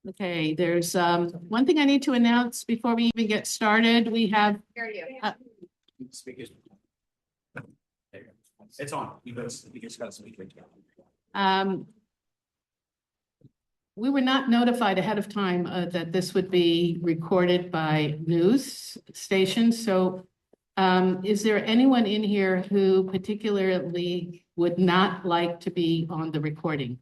Okay, there's one thing I need to announce before we even get started. We have It's on. You just got to speak right we were not notified ahead of time that this would be recorded by news stations. So is there anyone in here who particularly would not like to be on the recording?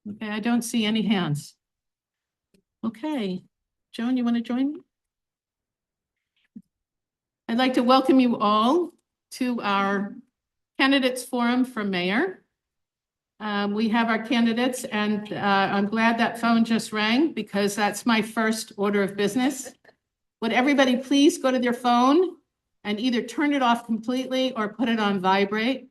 Okay, I don't see any hands. Okay, Joan, you want to join me? I'd like to welcome you all to our candidates forum for mayor. We have our candidates, and I'm glad that phone just rang because that's my first order of business. Would everybody please go to their phone and either turn it off completely or put it on vibrate?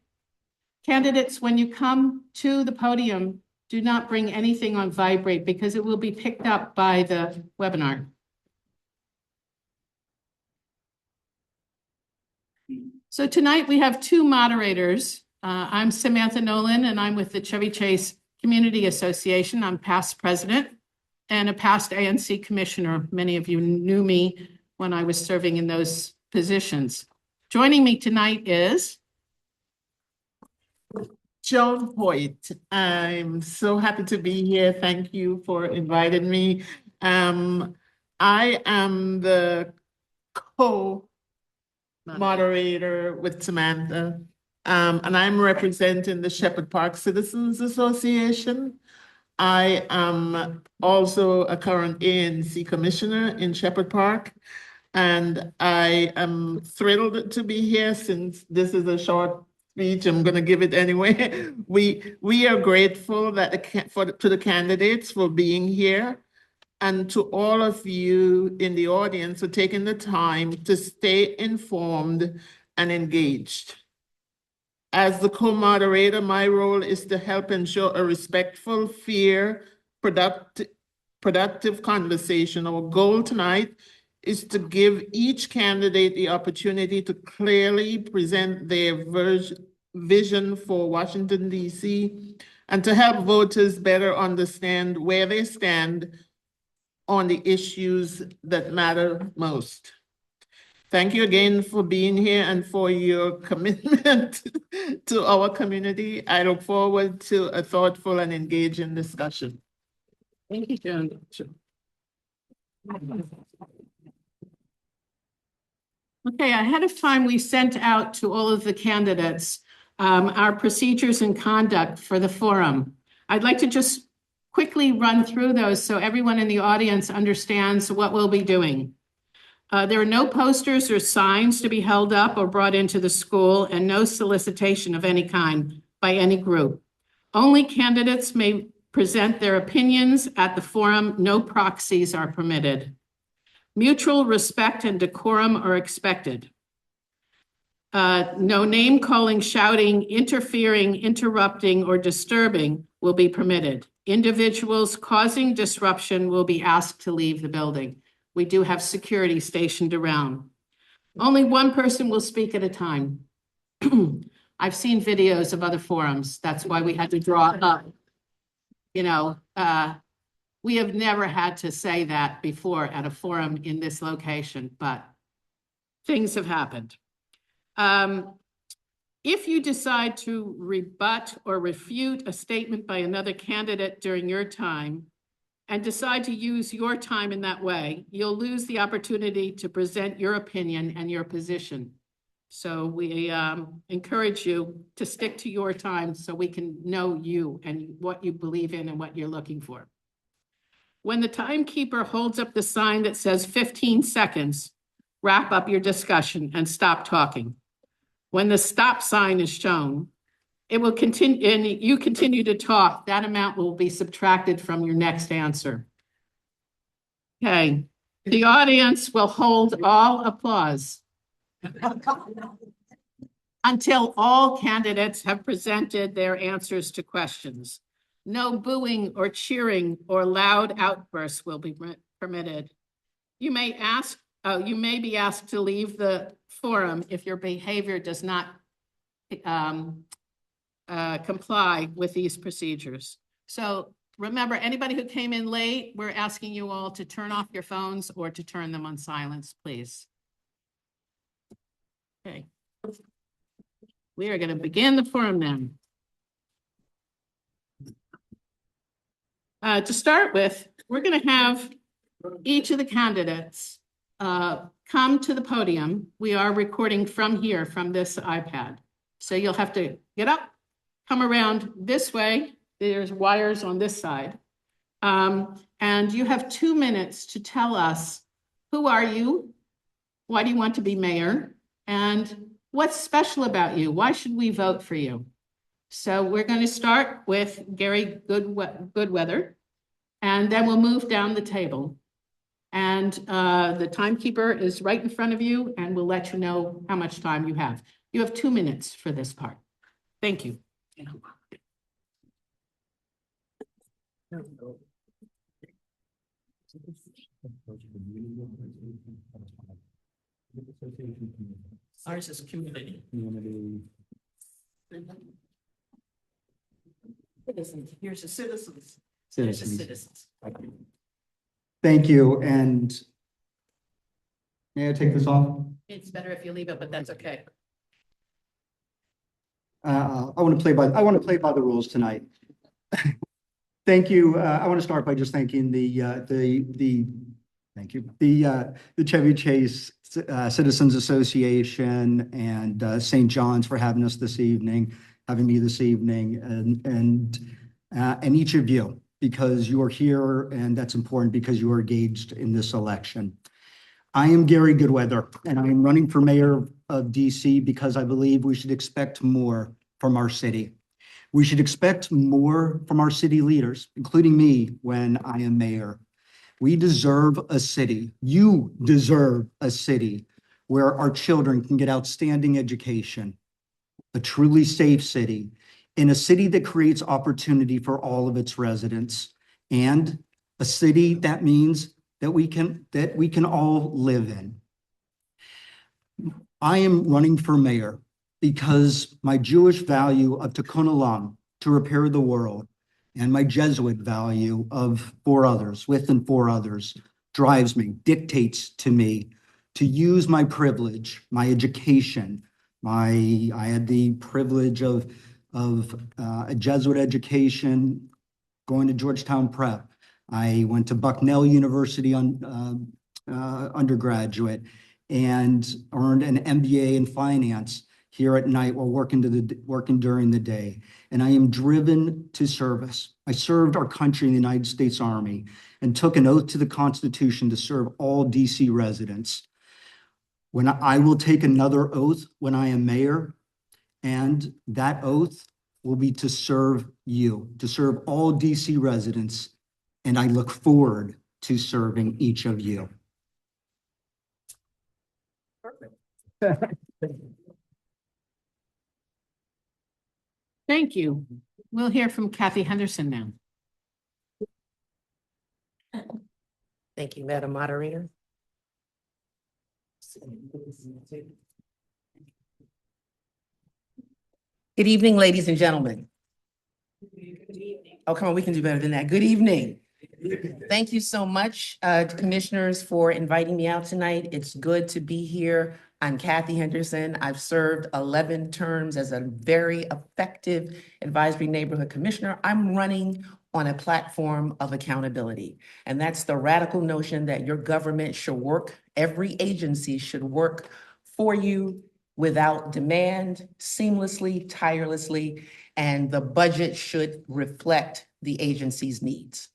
Candidates, when you come to the podium, do not bring anything on vibrate because it will be picked up by the webinar. So tonight we have two moderators. I'm Samantha Nolan, and I'm with the Chevy Chase Community Association. I'm past president and a past ANC commissioner. Many of you knew me when I was serving in those positions. Joining me tonight is Joan Hoyt. I'm so happy to be here. Thank you for inviting me. I am the co-moderator with Samantha, and I'm representing the Shepherd Park Citizens Association. I am also a current ANC commissioner in Shepherd Park, and I am thrilled to be here since this is a short speech. I'm going to give it anyway. We are grateful that to the candidates for being here, and to all of you in the audience for taking the time to stay informed and engaged. As the co-moderator, my role is to help ensure a respectful, fair, productive conversation. Our goal tonight is to give each candidate the opportunity to clearly present their vision for Washington, D.C., and to help voters better understand where they stand on the issues that matter most. Thank you again for being here and for your commitment to our community. I look forward to a thoughtful and engaging discussion. Thank you, Joan. Okay, ahead of time, we sent out to all of the candidates our procedures and conduct for the forum. I'd like to just quickly run through those so everyone in the audience understands what we'll be doing. There are no posters or signs to be held up or brought into the school, and no solicitation of any kind by any group. Only candidates may present their opinions at the forum. No proxies are permitted. Mutual respect and decorum are expected. No name calling, shouting, interfering, interrupting, or disturbing will be permitted. Individuals causing disruption will be asked to leave the building. We do have security stationed around. Only one person will speak at a time. I've seen videos of other forums. That's why we had to draw up. You know, we have never had to say that before at a forum in this location, but things have happened. If you decide to rebut or refute a statement by another candidate during your time and decide to use your time in that way, you'll lose the opportunity to present your opinion and your position. So we encourage you to stick to your time so we can know you and what you believe in and what you're looking for. When the timekeeper holds up the sign that says 15 seconds, wrap up your discussion and stop talking. When the stop sign is shown, it will continue, and you continue to talk, that amount will be subtracted from your next answer. Okay, the audience will hold all applause until all candidates have presented their answers to questions. No booing or cheering or loud outbursts will be permitted. You may ask Oh, you may be asked to leave the forum if your behavior does not comply with these procedures. So remember, anybody who came in late, we're asking you all to turn off your phones or to turn them on silence, please. Okay. We are going to begin the forum now. To start with, we're going to have each of the candidates come to the podium. We are recording from here, from this iPad. So you'll have to get up, come around this way. There's wires on this side. And you have 2 minutes to tell us, who are you? Why do you want to be mayor? And what's special about you? Why should we vote for you? So we're going to start with Gary Goodweather, and then we'll move down the table. And the timekeeper is right in front of you, and we'll let you know how much time you have. You have 2 minutes for this part. Thank you. Ours is community. Citizens. Here's the citizens. Here's the citizens. Thank you, and may I take this off? It's better if you leave it, but that's okay. I want to play by the rules tonight. Thank you. I want to start by just thanking the Chevy Chase Citizens Association and St. John's for having us this evening, having me this evening, and each of you, because you are here, and that's important because you are engaged in this election. I am Gary Goodweather, and I am running for mayor of DC because I believe we should expect more from our city. We should expect more from our city leaders, including me when I am mayor. We deserve a city. You deserve a city where our children can get outstanding education, a truly safe city, in a city that creates opportunity for all of its residents, and a city that means that we can all live in. I am running for mayor because my Jewish value of Tikkun Olam, to repair the world, and my Jesuit value of for others, with and for others, drives me, dictates to me to use my privilege, my education. I had the privilege of a Jesuit education, going to Georgetown Prep. I went to Bucknell University on undergraduate, and earned an MBA in finance here at night while working during the day. And I am driven to service. I served our country in the United States Army and took an oath to the Constitution to serve all DC residents. When I will take another oath when I am mayor, and that oath will be to serve you, to serve all DC residents. And I look forward to serving each of you. Thank you. We'll hear from Kathy Henderson now. Thank you, Madam Moderator. Good evening, ladies and gentlemen. Oh, come on, we can do better than that. Good evening. Thank you so much, commissioners, for inviting me out tonight. It's good to be here. I'm Kathy Henderson. I've served 11 terms as a very effective advisory neighborhood commissioner. I'm running on a platform of accountability. And that's the radical notion that your government should work, every agency should work for you without demand, seamlessly, tirelessly, and the budget should reflect the agency's needs.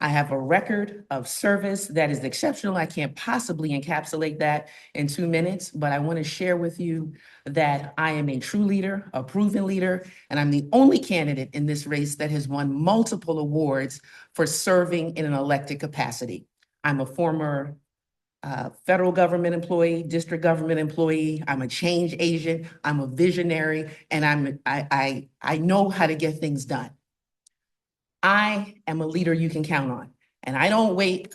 I have a record of service that is exceptional. I can't possibly encapsulate that in 2 minutes, but I want to share with you that I am a true leader, a proven leader, and I'm the only candidate in this race that has won multiple awards for serving in an elected capacity. I'm a former federal government employee, district government employee. I'm a change agent. I'm a visionary, and I know how to get things done. I am a leader you can count on, and I don't wait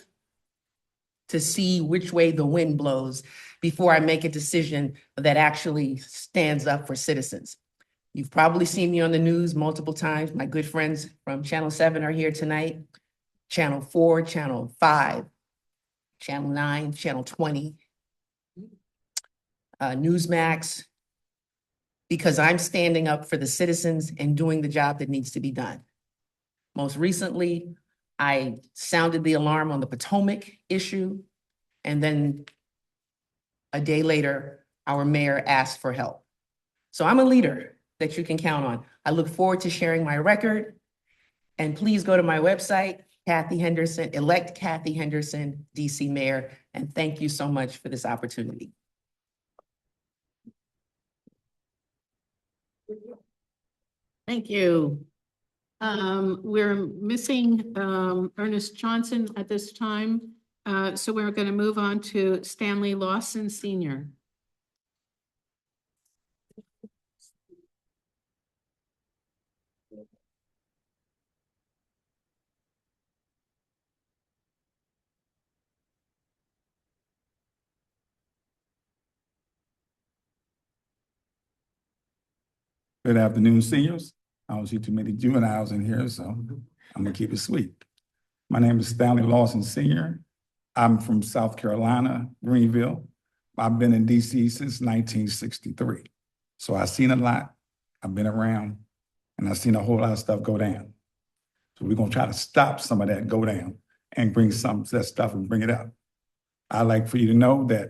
to see which way the wind blows before I make a decision that actually stands up for citizens. You've probably seen me on the news multiple times. My good friends from Channel 7 are here tonight. Channel 4, Channel 5, Channel 9, Channel 20, Newsmax, because I'm standing up for the citizens and doing the job that needs to be done. Most recently, I sounded the alarm on the Potomac issue, and then a day later, our mayor asked for help. So I'm a leader that you can count on. I look forward to sharing my record, and please go to my website, Kathy Henderson, elect Kathy Henderson, DC Mayor, and thank you so much for this opportunity. Thank you. We're missing Ernest Johnson at this time. So we're going to move on to Stanley Lawson Sr. Good afternoon, seniors. I don't see too many juveniles in here, so I'm gonna keep it sweet. My name is Stanley Lawson Sr. I'm from South Carolina, Greenville. I've been in DC since 1963. So I've seen a lot, I've been around, and I've seen a whole lot of stuff go down. So we're gonna try to stop some of that go down and bring some of that stuff and bring it up. I'd like for you to know that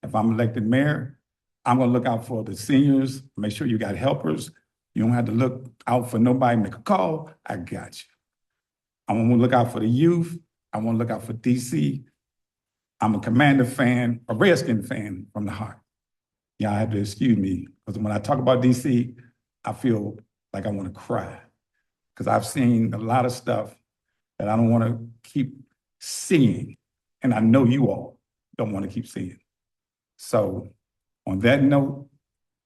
if I'm elected mayor, I'm gonna look out for the seniors, make sure you got helpers. You don't have to look out for nobody, make a call, I got you. I wanna look out for the youth, I wanna look out for DC. I'm a Commander fan, a Redskin fan from the heart. Y'all have to excuse me, because when I talk about DC, I feel like I wanna cry. Because I've seen a lot of stuff that I don't wanna keep seeing, and I know you all don't wanna keep seeing. So, on that note,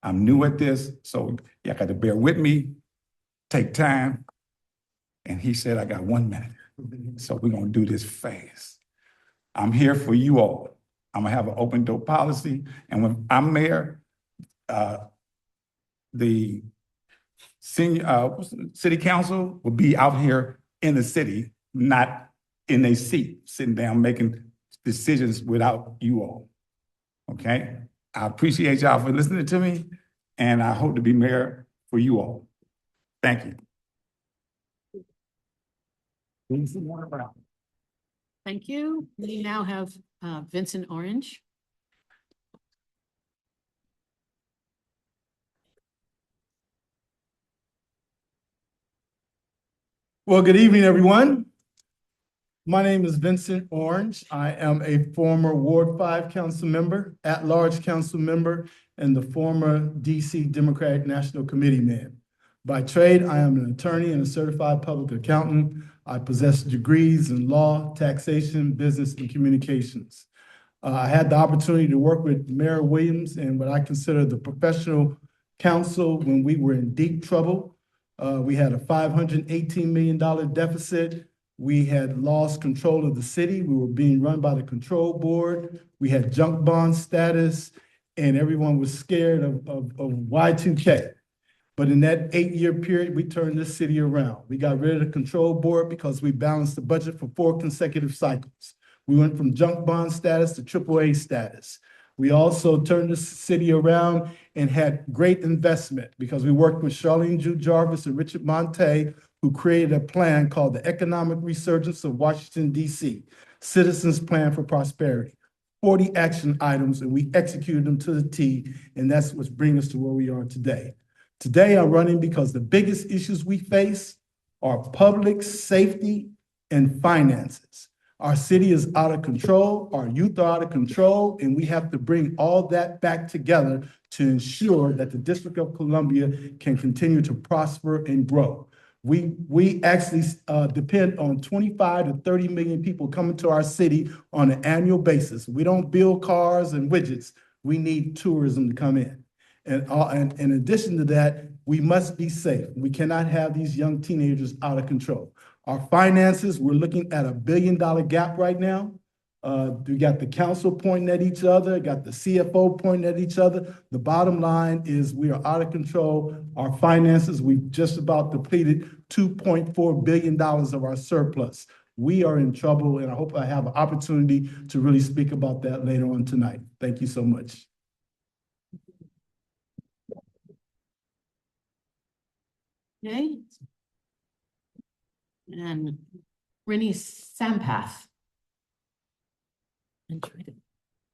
I'm new at this, so y'all got to bear with me, take time. And he said, I got 1 minute. So we're gonna do this fast. I'm here for you all. I'm gonna have an open door policy. And when I'm mayor, the senior, city council will be out here in the city, not in a seat, sitting down making decisions without you all, okay? I appreciate y'all for listening to me, and I hope to be mayor for you all. Thank you. Thank you. We now have Vincent Orange. Well, good evening, everyone. My name is Vincent Orange. I am a former Ward 5 council member, at-large council member, and the former DC Democratic National Committee man. By trade, I am an attorney and a certified public accountant. I possess degrees in law, taxation, business, and communications. I had the opportunity to work with Mayor Williams and what I consider the professional council when we were in deep trouble. We had a $518 million deficit. We had lost control of the city. We were being run by the control board. We had junk bond status, and everyone was scared of Y2K. But in that 8-year period, we turned this city around. We got rid of the control board because we balanced the budget for 4 consecutive cycles. We went from junk bond status to AAA status. We also turned the city around and had great investment because we worked with Charlene Ju Jarvis and Richard Monte, who created a plan called the Economic Resurgence of Washington, D.C., Citizens Plan for Prosperity. 40 action items, and we executed them to the T, and that's what's bringing us to where we are today. Today, I'm running because the biggest issues we face are public safety and finances. Our city is out of control, our youth are out of control, and we have to bring all that back together to ensure that the District of Columbia can continue to prosper and grow. We actually depend on 25 to 30 million people coming to our city on an annual basis. We don't build cars and widgets. We need tourism to come in. And in addition to that, we must be safe. We cannot have these young teenagers out of control. Our finances, we're looking at $1 billion gap right now. We got the council pointing at each other, got the CFO pointing at each other. The bottom line is we are out of control. Our finances, we've just about depleted $2.4 billion of our surplus. We are in trouble, and I hope I have an opportunity to really speak about that later on tonight. Thank you so much. Okay. And Rennie Sampath.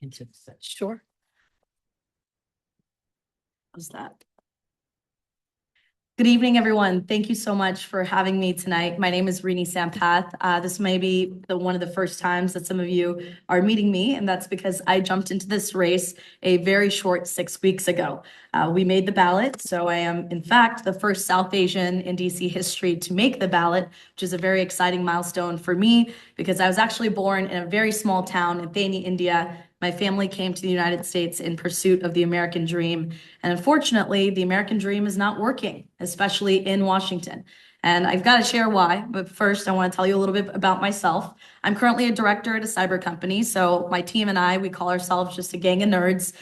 Into such. Sure. How's that? Good evening, everyone. Thank you so much for having me tonight. My name is Rennie Sampath. This may be one of the first times that some of you are meeting me, and that's because I jumped into this race a very short 6 weeks ago. We made the ballot, so I am, in fact, the first South Asian in DC history to make the ballot, which is a very exciting milestone for me because I was actually born in a very small town in Thani, India. My family came to the United States in pursuit of the American dream. And unfortunately, the American dream is not working, especially in Washington. And I've got to share why, but first I want to tell you a little bit about myself. I'm currently a director at a cyber company. So my team and I, we call ourselves just a gang of nerds,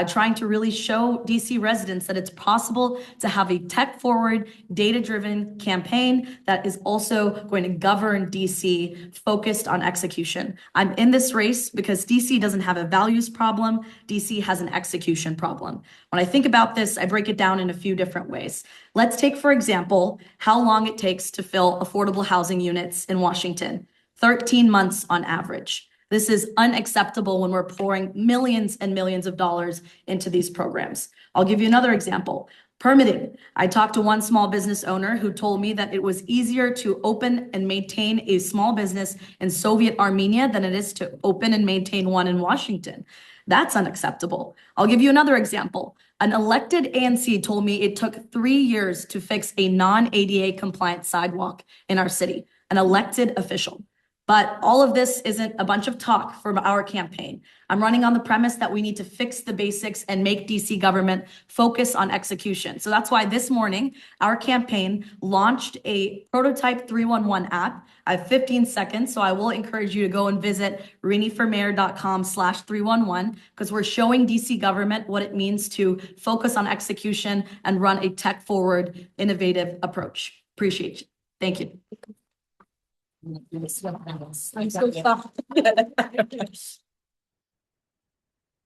trying to really show DC residents that it's possible to have a tech-forward, data-driven campaign that is also going to govern DC focused on execution. I'm in this race because DC doesn't have a values problem. DC has an execution problem. When I think about this, I break it down in a few different ways. Let's take, for example, how long it takes to fill affordable housing units in Washington. 13 months on average. This is unacceptable when we're pouring millions and millions of dollars into these programs. I'll give you another example. Permitting. I talked to one small business owner who told me that it was easier to open and maintain a small business in Soviet Armenia than it is to open and maintain one in Washington. That's unacceptable. I'll give you another example. An elected ANC told me it took 3 years to fix a non-ADA compliant sidewalk in our city, an elected official. But all of this isn't a bunch of talk from our campaign. I'm running on the premise that we need to fix the basics and make DC government focus on execution. So that's why this morning, our campaign launched a prototype 311 app. I have 15 seconds, so I will encourage you to go and visit rennieformayor.com/311 because we're showing DC government what it means to focus on execution and run a tech-forward, innovative approach. Appreciate you. Thank you. I'm so sorry.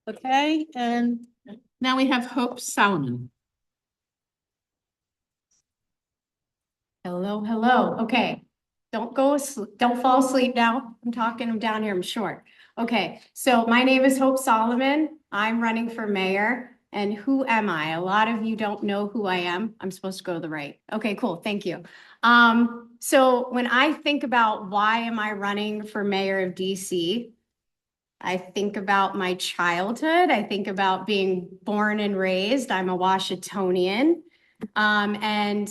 Okay, and now we have Hope Solomon. Hello, hello. Okay. Don't fall asleep now. I'm down here, I'm short. Okay, so my name is Hope Solomon. I'm running for mayor. And who am I? A lot of you don't know who I am. I'm supposed to go to the right. Okay, cool. Thank you. So when I think about why am I running for mayor of DC, I think about my childhood. I think about being born and raised. I'm a Washingtonian. And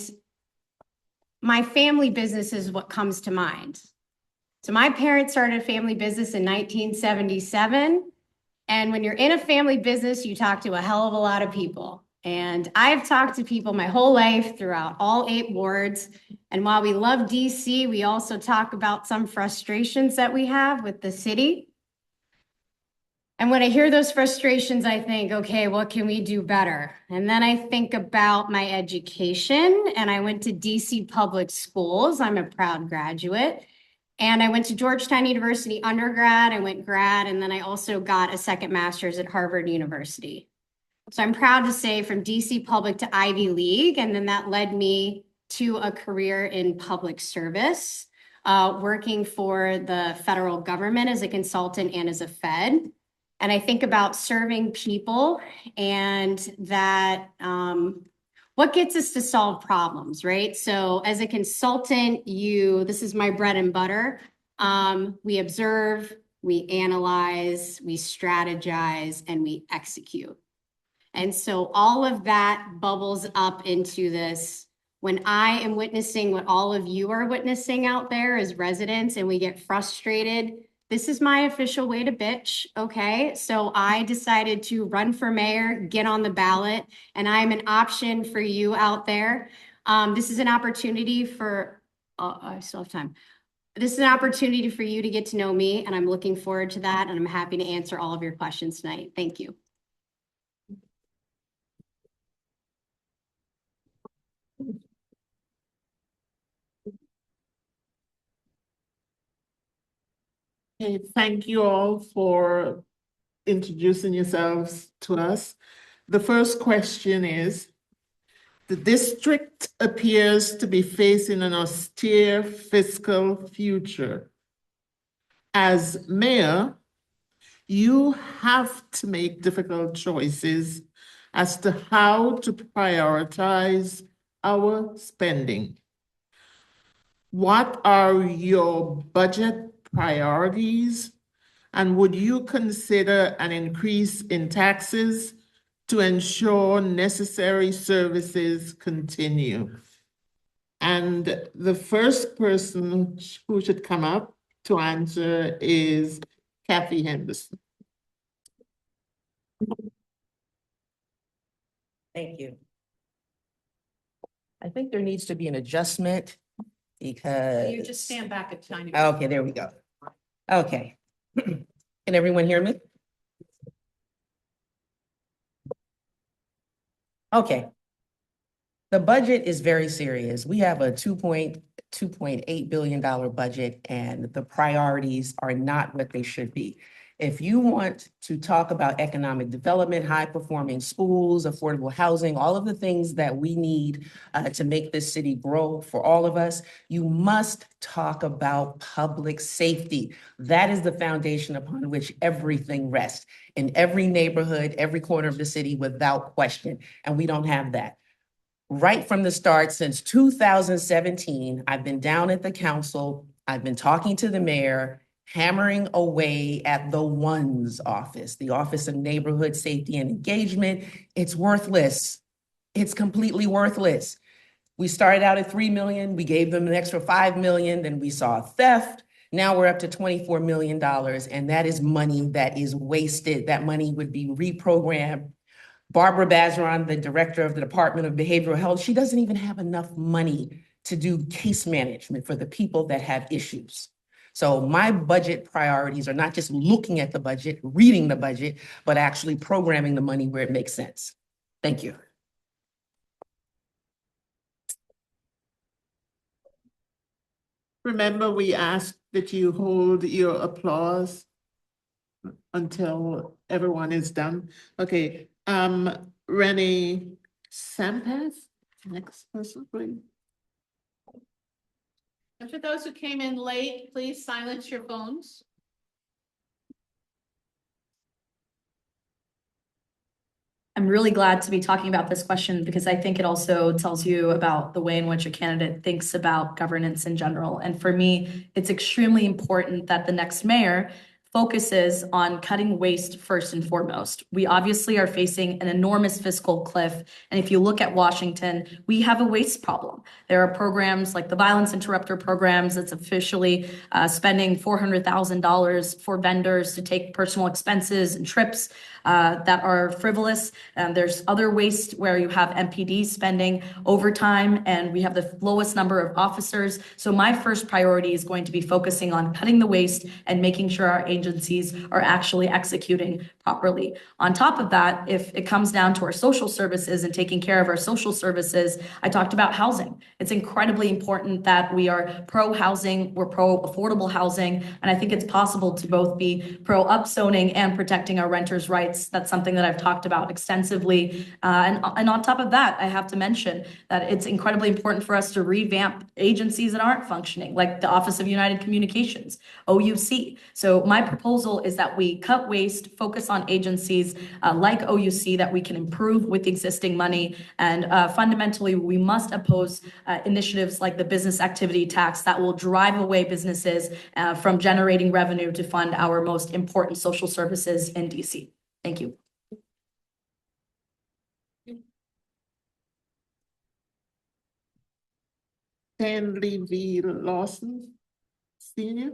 my family business is what comes to mind. So my parents started a family business in 1977. And when you're in a family business, you talk to a hell of a lot of people. And I've talked to people my whole life throughout all 8 wards. And while we love DC, we also talk about some frustrations that we have with the city. And when I hear those frustrations, I think, okay, what can we do better? And then I think about my education, and I went to DC public schools. I'm a proud graduate. And I went to Georgetown University undergrad, I went grad, and then I also got a second master's at Harvard University. So I'm proud to say from DC Public to Ivy League, and then that led me to a career in public service, working for the federal government as a consultant and as a Fed. And I think about serving people and that what gets us to solve problems, right? So as a consultant, this is my bread and butter. We observe, we analyze, we strategize, and we execute. And so all of that bubbles up into this. When I am witnessing what all of you are witnessing out there as residents and we get frustrated, this is my official way to bitch, okay? So I decided to run for mayor, get on the ballot, and I'm an option for you out there. This is an opportunity for, I still have time. This is an opportunity for you to get to know me, and I'm looking forward to that, and I'm happy to answer all of your questions tonight. Thank you. Okay, thank you all for introducing yourselves to us. The first question is, the district appears to be facing an austere fiscal future. As mayor, you have to make difficult choices as to how to prioritize our spending. What are your budget priorities? And would you consider an increase in taxes to ensure necessary services continue? And the first person who should come up to answer is Kathy Henderson. Thank you. I think there needs to be an adjustment because. You just stand back a tiny bit. Okay, there we go. Okay. Can everyone hear me? Okay. The budget is very serious. We have a $2.8 billion budget, and the priorities are not what they should be. If you want to talk about economic development, high-performing schools, affordable housing, all of the things that we need to make this city grow for all of us, you must talk about public safety. That is the foundation upon which everything rests in every neighborhood, every corner of the city without question, and we don't have that. Right from the start, since 2017, I've been down at the council, I've been talking to the mayor, hammering away at the ONE's office, the Office of Neighborhood Safety and Engagement. It's worthless. It's completely worthless. We started out at 3 million, we gave them an extra 5 million, then we saw theft. Now we're up to $24 million, and that is money that is wasted. That money would be reprogrammed. Barbara Bazeron, the director of the Department of Behavioral Health, she doesn't even have enough money to do case management for the people that have issues. So my budget priorities are not just looking at the budget, reading the budget, but actually programming the money where it makes sense. Thank you. Remember, we asked that you hold your applause until everyone is done. Okay, Renee Sampath, next person, please. And for those who came in late, please silence your phones. I'm really glad to be talking about this question because I think it also tells you about the way in which a candidate thinks about governance in general. And for me, it's extremely important that the next mayor focuses on cutting waste first and foremost. We obviously are facing an enormous fiscal cliff. And if you look at Washington, we have a waste problem. There are programs like the violence interrupter programs that's officially spending $400,000 for vendors to take personal expenses and trips that are frivolous. There's other waste where you have MPD spending overtime, and we have the lowest number of officers. So my first priority is going to be focusing on cutting the waste and making sure our agencies are actually executing properly. On top of that, if it comes down to our social services and taking care of our social services, I talked about housing. It's incredibly important that we are pro-housing, we're pro-affordable housing, and I think it's possible to both be pro-upzoning and protecting our renters' rights. That's something that I've talked about extensively. And on top of that, I have to mention that it's incredibly important for us to revamp agencies that aren't functioning, like the Office of United Communications, OUC. So my proposal is that we cut waste, focus on agencies like OUC that we can improve with existing money. And fundamentally, we must oppose initiatives like the business activity tax that will drive away businesses from generating revenue to fund our most important social services in DC. Thank you. Stanley V. Lawson, Senior.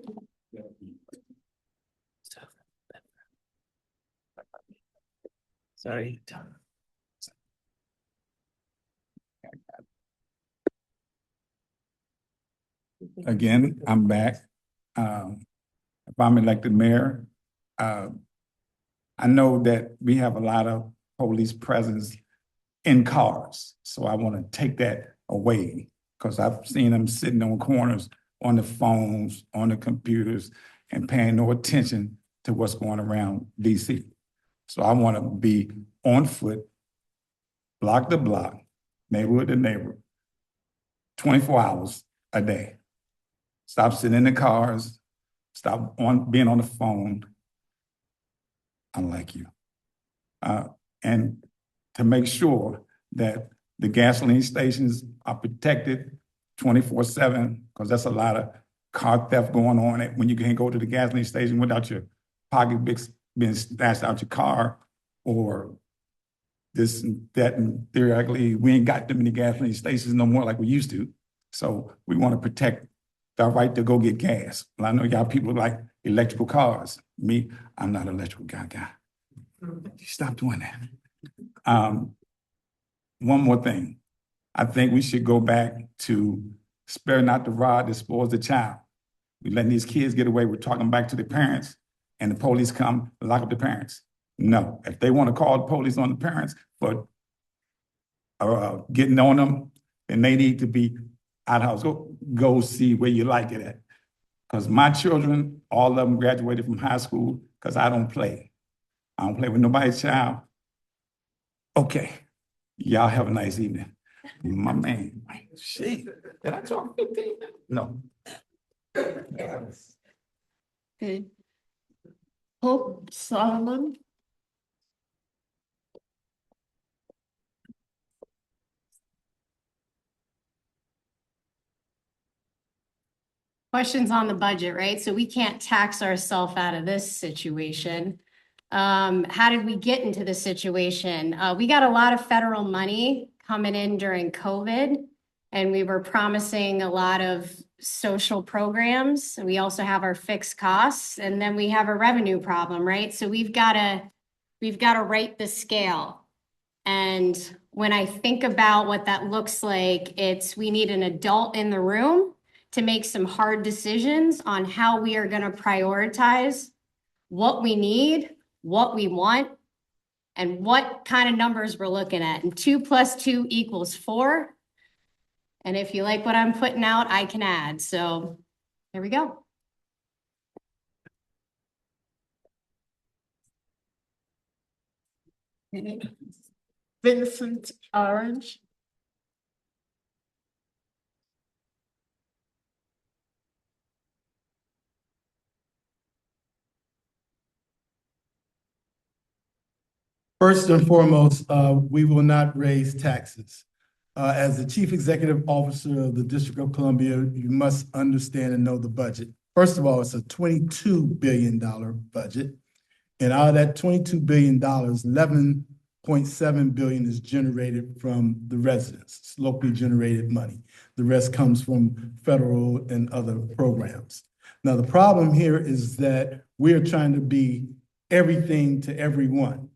Sorry. Again, I'm back. if I'm elected mayor, I know that we have a lot of police presence in cars. So I want to take that away because I've seen them sitting on corners, on the phones, on the computers, and paying no attention to what's going around DC. So I want to be on foot, block to block, neighborhood to neighborhood, 24 hours a day. Stop sitting in the cars, stop being on the phone. Unlike you. And to make sure that the gasoline stations are protected 24/7, because that's a lot of car theft going on when you can't go to the gasoline station without your pocketbooks being snatched out your car, or this and that, and theoretically, we ain't got that many gasoline stations no more like we used to. So we want to protect our right to go get gas. Well, I know y'all people like electrical cars. Me, I'm not an electrical guy. Stop doing that. One more thing. I think we should go back to spare not the rod that spoils the child. We're letting these kids get away with talking back to the parents, and the police come and lock up the parents. No, if they want to call the police on the parents for getting on them, then they need to be out of house. Go see where you like it at. Because my children, all of them graduated from high school because I don't play. I don't play with nobody's child. Okay. Y'all have a nice evening. My man. Shit. Did I talk 15? No. Okay. Hope Solomon. Questions on the budget, right? So we can't tax ourselves out of this situation. How did we get into this situation? We got a lot of federal money coming in during COVID, and we were promising a lot of social programs. We also have our fixed costs, and then we have a revenue problem, right? So we've got to right the scale. And when I think about what that looks like, we need an adult in the room to make some hard decisions on how we are going to prioritize what we need, what we want, and what kind of numbers we're looking at. And 2 + 2 = 4. And if you like what I'm putting out, I can add. So there we go. Vincent Orange. First and foremost, we will not raise taxes. As the Chief Executive Officer of the District of Columbia, you must understand and know the budget. First of all, it's a $22 billion budget. And out of that $22 billion, $11.7 billion is generated from the residents. It's locally generated money. The rest comes from federal and other programs. Now, the problem here is that we are trying to be everything to everyone.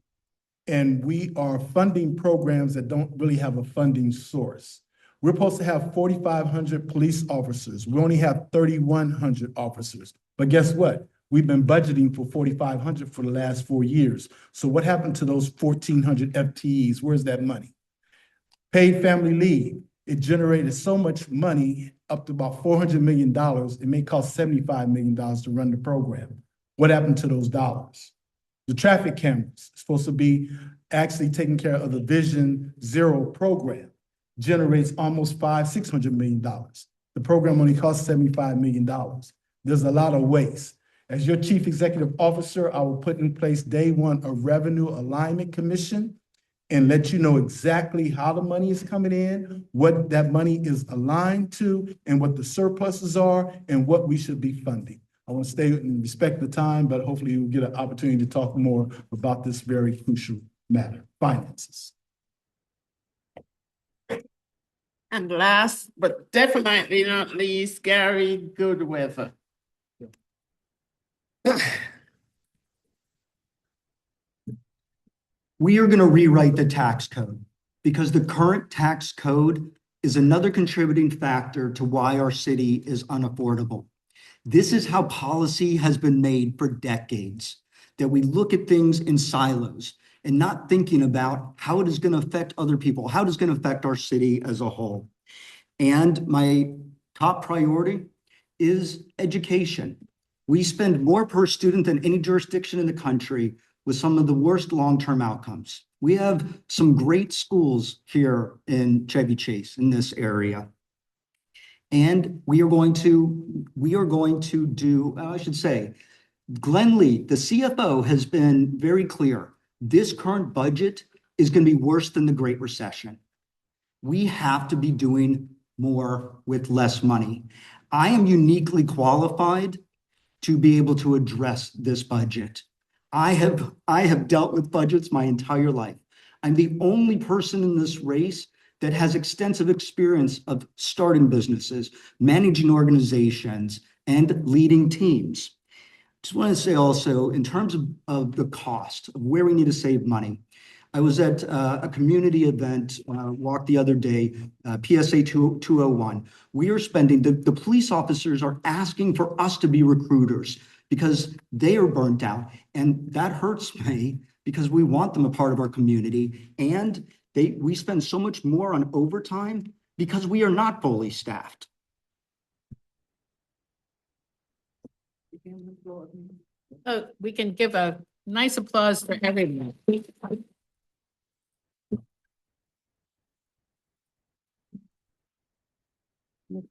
And we are funding programs that don't really have a funding source. We're supposed to have 4,500 police officers. We only have 3,100 officers. But guess what? We've been budgeting for 4,500 for the last 4 years. So what happened to those 1,400 FTEs? Where's that money? Paid family leave. It generated so much money, up to about $400 million. It may cost $75 million to run the program. What happened to those dollars? The traffic cameras, supposed to be actually taking care of the Vision Zero program, generates almost $600 million. The program only costs $75 million. There's a lot of waste. As your Chief Executive Officer, I will put in place day one a Revenue Alignment Commission and let you know exactly how the money is coming in, what that money is aligned to, and what the surpluses are, and what we should be funding. I want to stay and respect the time, but hopefully we'll get an opportunity to talk more about this very crucial matter, finances. And last, but definitely not least, Gary Goodweather. We are going to rewrite the tax code because the current tax code is another contributing factor to why our city is unaffordable. This is how policy has been made for decades, that we look at things in silos and not thinking about how it is going to affect other people, how it is going to affect our city as a whole. And my top priority is education. We spend more per student than any jurisdiction in the country with some of the worst long-term outcomes. We have some great schools here in Chevy Chase in this area. And we are going to do, I should say, Glenn Lee, the CFO, has been very clear. This current budget is going to be worse than the Great Recession. We have to be doing more with less money. I am uniquely qualified to be able to address this budget. I have dealt with budgets my entire life. I'm the only person in this race that has extensive experience of starting businesses, managing organizations, and leading teams. Just want to say also, in terms of the cost of where we need to save money, I was at a community event, walk the other day, PSA 201. We are spending, the police officers are asking for us to be recruiters because they are burnt out. And that hurts me because we want them a part of our community. And we spend so much more on overtime because we are not fully staffed. Oh, we can give a nice applause for everyone.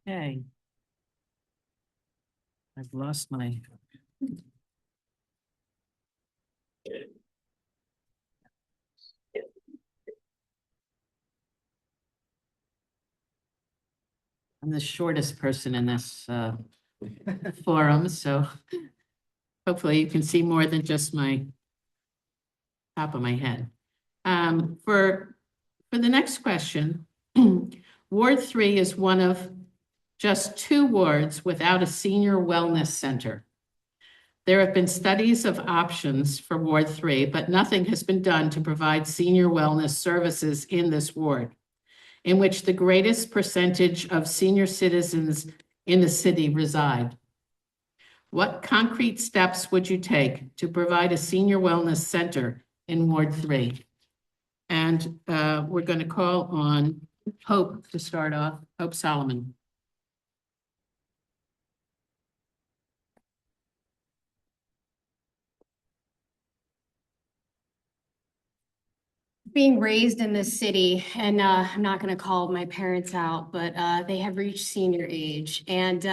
Okay. I've lost my. I'm the shortest person in this forum, so hopefully you can see more than just my top of my head. For the next question, Ward 3 is one of just 2 wards without a senior wellness center. There have been studies of options for Ward 3, but nothing has been done to provide senior wellness services in this ward, in which the greatest percentage of senior citizens in the city reside. What concrete steps would you take to provide a senior wellness center in Ward 3? And we're going to call on Hope to start off. Hope Solomon. Being raised in this city, and I'm not going to call my parents out, but they have reached senior age. And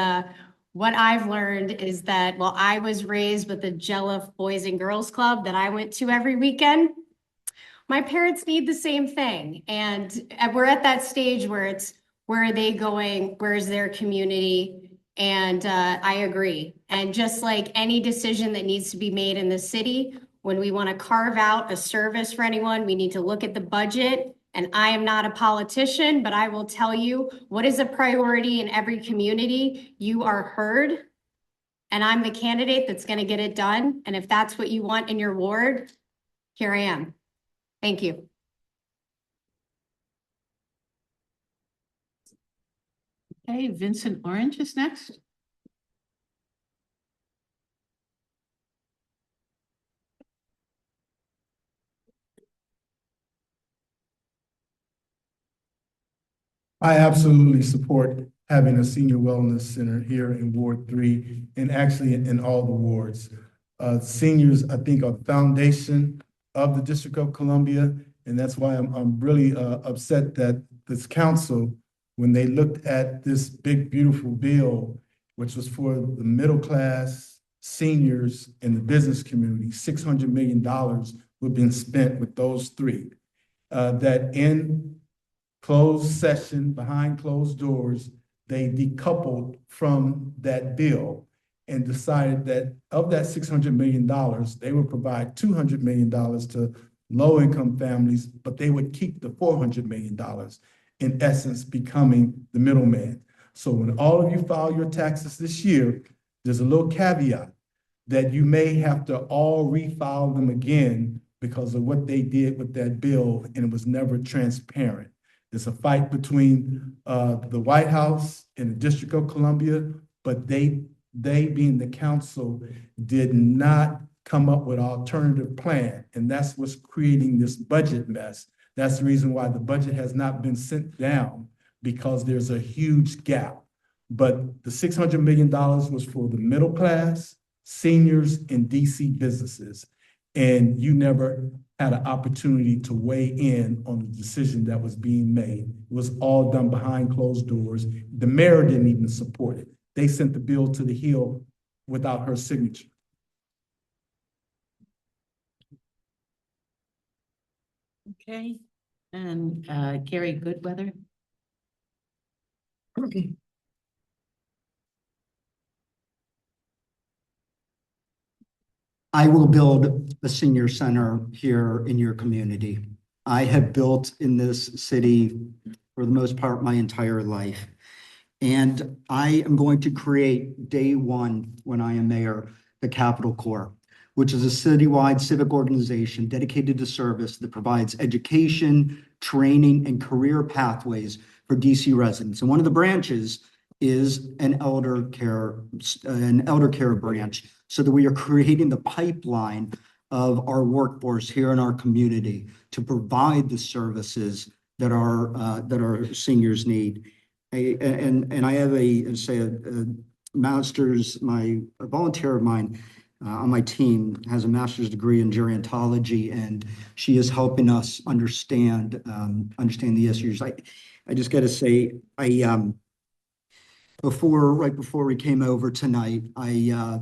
what I've learned is that, well, I was raised with the Jelliffe Boys and Girls Club that I went to every weekend. My parents need the same thing. And we're at that stage where it's, where are they going? Where's their community? And I agree. And just like any decision that needs to be made in the city, when we want to carve out a service for anyone, we need to look at the budget. And I am not a politician, but I will tell you what is a priority in every community. You are heard. And I'm the candidate that's going to get it done. And if that's what you want in your ward, here I am. Thank you. Okay, Vincent Orange is next. I absolutely support having a senior wellness center here in Ward 3 and actually in all the wards. Seniors, I think, are the foundation of the District of Columbia, and that's why I'm really upset that this council, when they looked at this big, beautiful bill, which was for the middle class, seniors, and the business community, $600 million would be spent with those 3. That in closed session, behind closed doors, they decoupled from that bill and decided that of that $600 million, they would provide $200 million to low-income families, but they would keep the $400 million, in essence, becoming the middleman. So when all of you file your taxes this year, there's a little caveat that you may have to all refile them again because of what they did with that bill, and it was never transparent. It's a fight between the White House and the District of Columbia, but they they, being the council, did not come up with an alternative plan. And that's what's creating this budget mess. That's the reason why the budget has not been sent down, because there's a huge gap. But the $600 million was for the middle class, seniors, and DC businesses. And you never had an opportunity to weigh in on the decision that was being made. It was all done behind closed doors. The mayor didn't even support it. They sent the bill to the Hill without her signature. Okay, and Gary Goodweather. I will build a senior center here in your community. I have built in this city for the most part my entire life. And I am going to create day one, when I am mayor, the Capitol Corps, which is a citywide civic organization dedicated to service that provides education, training, and career pathways for DC residents. And one of the branches is an elder care branch, so that we are creating the pipeline of our workforce here in our community to provide the services that our seniors need. And I have a master's, a volunteer of mine on my team has a master's degree in gerontology, and she is helping us understand the issues. I just got to say, right before we came over tonight, I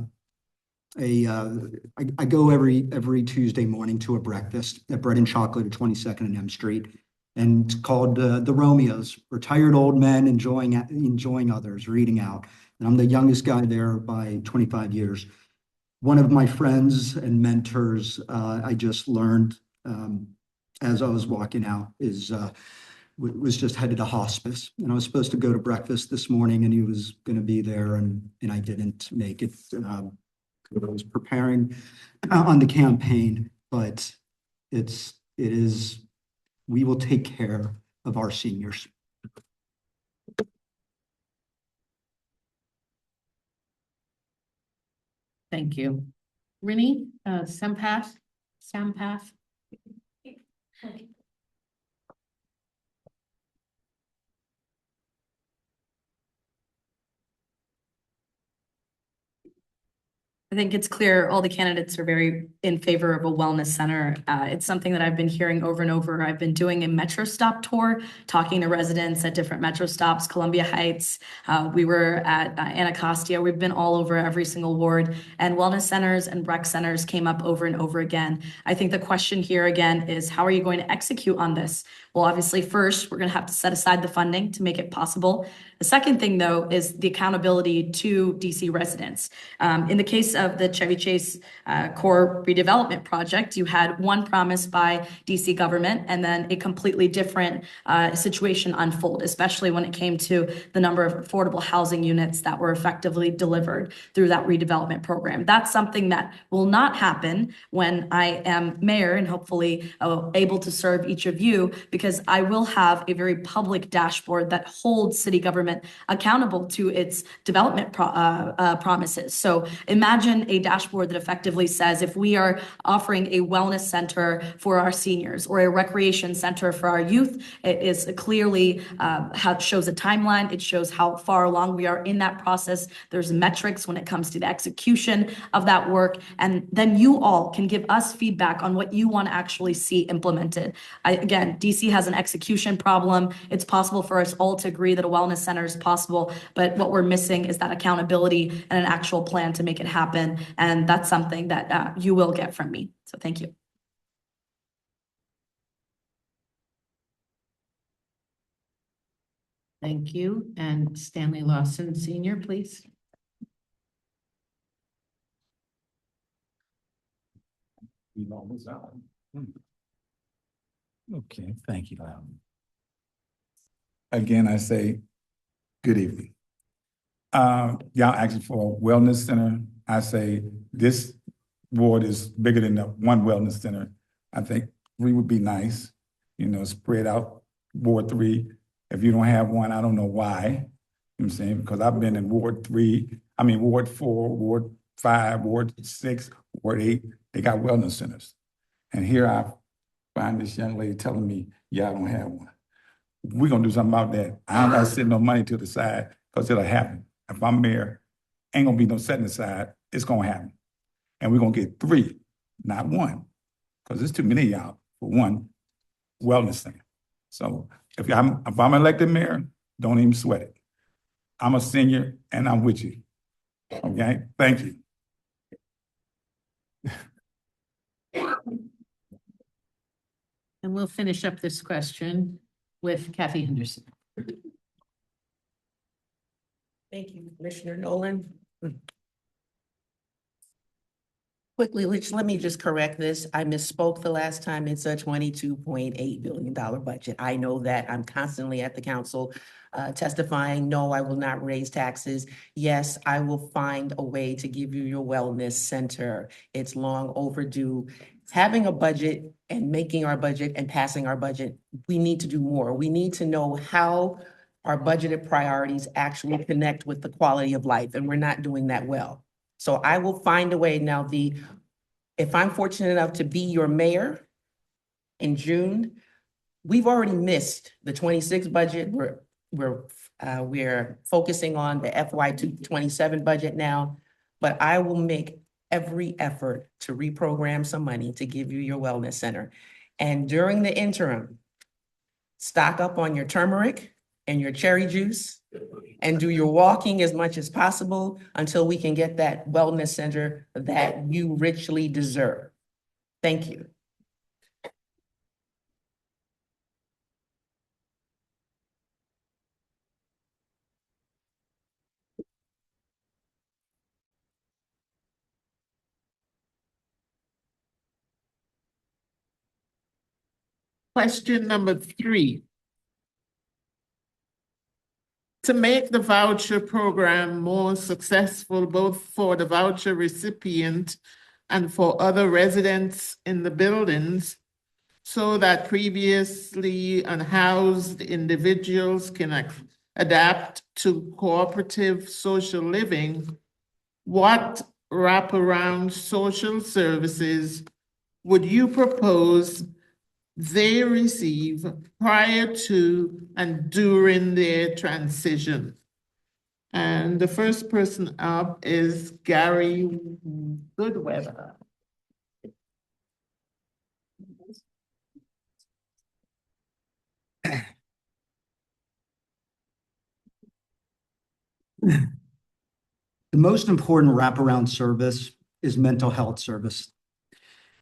go every Tuesday morning to a breakfast at Bread and Chocolate at 22nd and M Street, and it's called the Romeos, retired old men enjoying others, reading out. And I'm the youngest guy there by 25 years. One of my friends and mentors, I just learned as I was walking out, was just headed to hospice. And I was supposed to go to breakfast this morning, and he was going to be there, and I didn't make it. I was preparing on the campaign, but we will take care of our seniors. Thank you. Rini, Sampath. I think it's clear all the candidates are very in favor of a wellness center. It's something that I've been hearing over and over. I've been doing a Metro Stop tour, talking to residents at different Metro Stops, Columbia Heights. We were at Anacostia. We've been all over every single ward, and wellness centers and rec centers came up over and over again. I think the question here again is, how are you going to execute on this? Well, obviously, first, we're going to have to set aside the funding to make it possible. The second thing, though, is the accountability to DC residents. In the case of the Chevy Chase core redevelopment project, you had one promise by DC government and then a completely different situation unfold, especially when it came to the number of affordable housing units that were effectively delivered through that redevelopment program. That's something that will not happen when I am mayor and hopefully able to serve each of you, because I will have a very public dashboard that holds city government accountable to its development promises. So imagine a dashboard that effectively says, if we are offering a wellness center for our seniors or a recreation center for our youth, it is clearly shows a timeline. It shows how far along we are in that process. There's metrics when it comes to the execution of that work. And then you all can give us feedback on what you want to actually see implemented. Again, DC has an execution problem. It's possible for us all to agree that a wellness center is possible, but what we're missing is that accountability and an actual plan to make it happen. And that's something that you will get from me. So thank you. Thank you. And Stanley Lawson, Senior, please. Okay, thank you. Again, I say, good evening. Y'all asking for a wellness center. I say this ward is bigger than the one wellness center. I think 3 would be nice, spread out Ward 3. If you don't have one, I don't know why. You know what I'm saying? Because I've been in Ward 3. Ward 4, Ward 5, Ward 6, Ward 8, they got wellness centers. And here I find this young lady telling me, yeah, I don't have one. We're gonna do something about that. I'm not sitting no money to the side because it'll happen. If I'm mayor, ain't gonna be no setting aside, it's gonna happen. And we're gonna get 3, not 1, because there's too many of y'all for one wellness center. So if I'm elected mayor, don't even sweat it. I'm a senior and I'm with you. Okay, thank you. And we'll finish up this question with Kathy Henderson. Thank you, Commissioner Nolan. Quickly, let me just correct this. I misspoke the last time. It's a $22.8 billion budget. I know that. I'm constantly at the council testifying, no, I will not raise taxes. Yes, I will find a way to give you your wellness center. It's long overdue. Having a budget and making our budget and passing our budget, we need to do more. We need to know how our budgeted priorities actually connect with the quality of life, and we're not doing that well. So I will find a way. Now, if I'm fortunate enough to be your mayor in June, we've already missed the 26 budget. We're focusing on the FY 27 budget now, but I will make every effort to reprogram some money to give you your wellness center. And during the interim, stock up on your turmeric and your cherry juice and do your walking as much as possible until we can get that wellness center that you richly deserve. Thank you. Question number 3. To make the voucher program more successful, both for the voucher recipient and for other residents in the buildings, so that previously unhoused individuals can adapt to cooperative social living, what wraparound social services would you propose they receive prior to and during their transition? And the first person up is Gary Goodweather. The most important wraparound service is mental health service.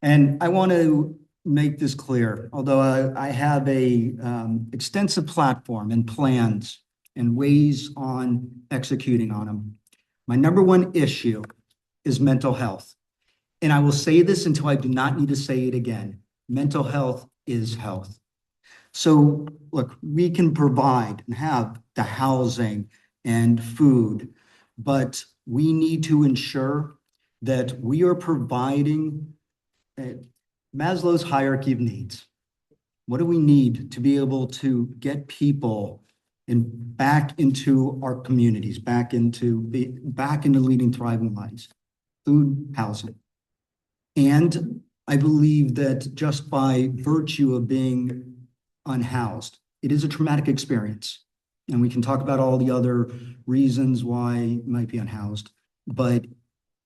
And I want to make this clear, although I have a extensive platform and plans and ways on executing on them. My number one issue is mental health. And I will say this until I do not need to say it again. Mental health is health. So look, we can provide and have the housing and food, but we need to ensure that we are providing Maslow's hierarchy of needs. What do we need to be able to get people back into our communities, back into leading thriving lives? Food, housing. And I believe that just by virtue of being unhoused, it is a traumatic experience. And we can talk about all the other reasons why you might be unhoused, but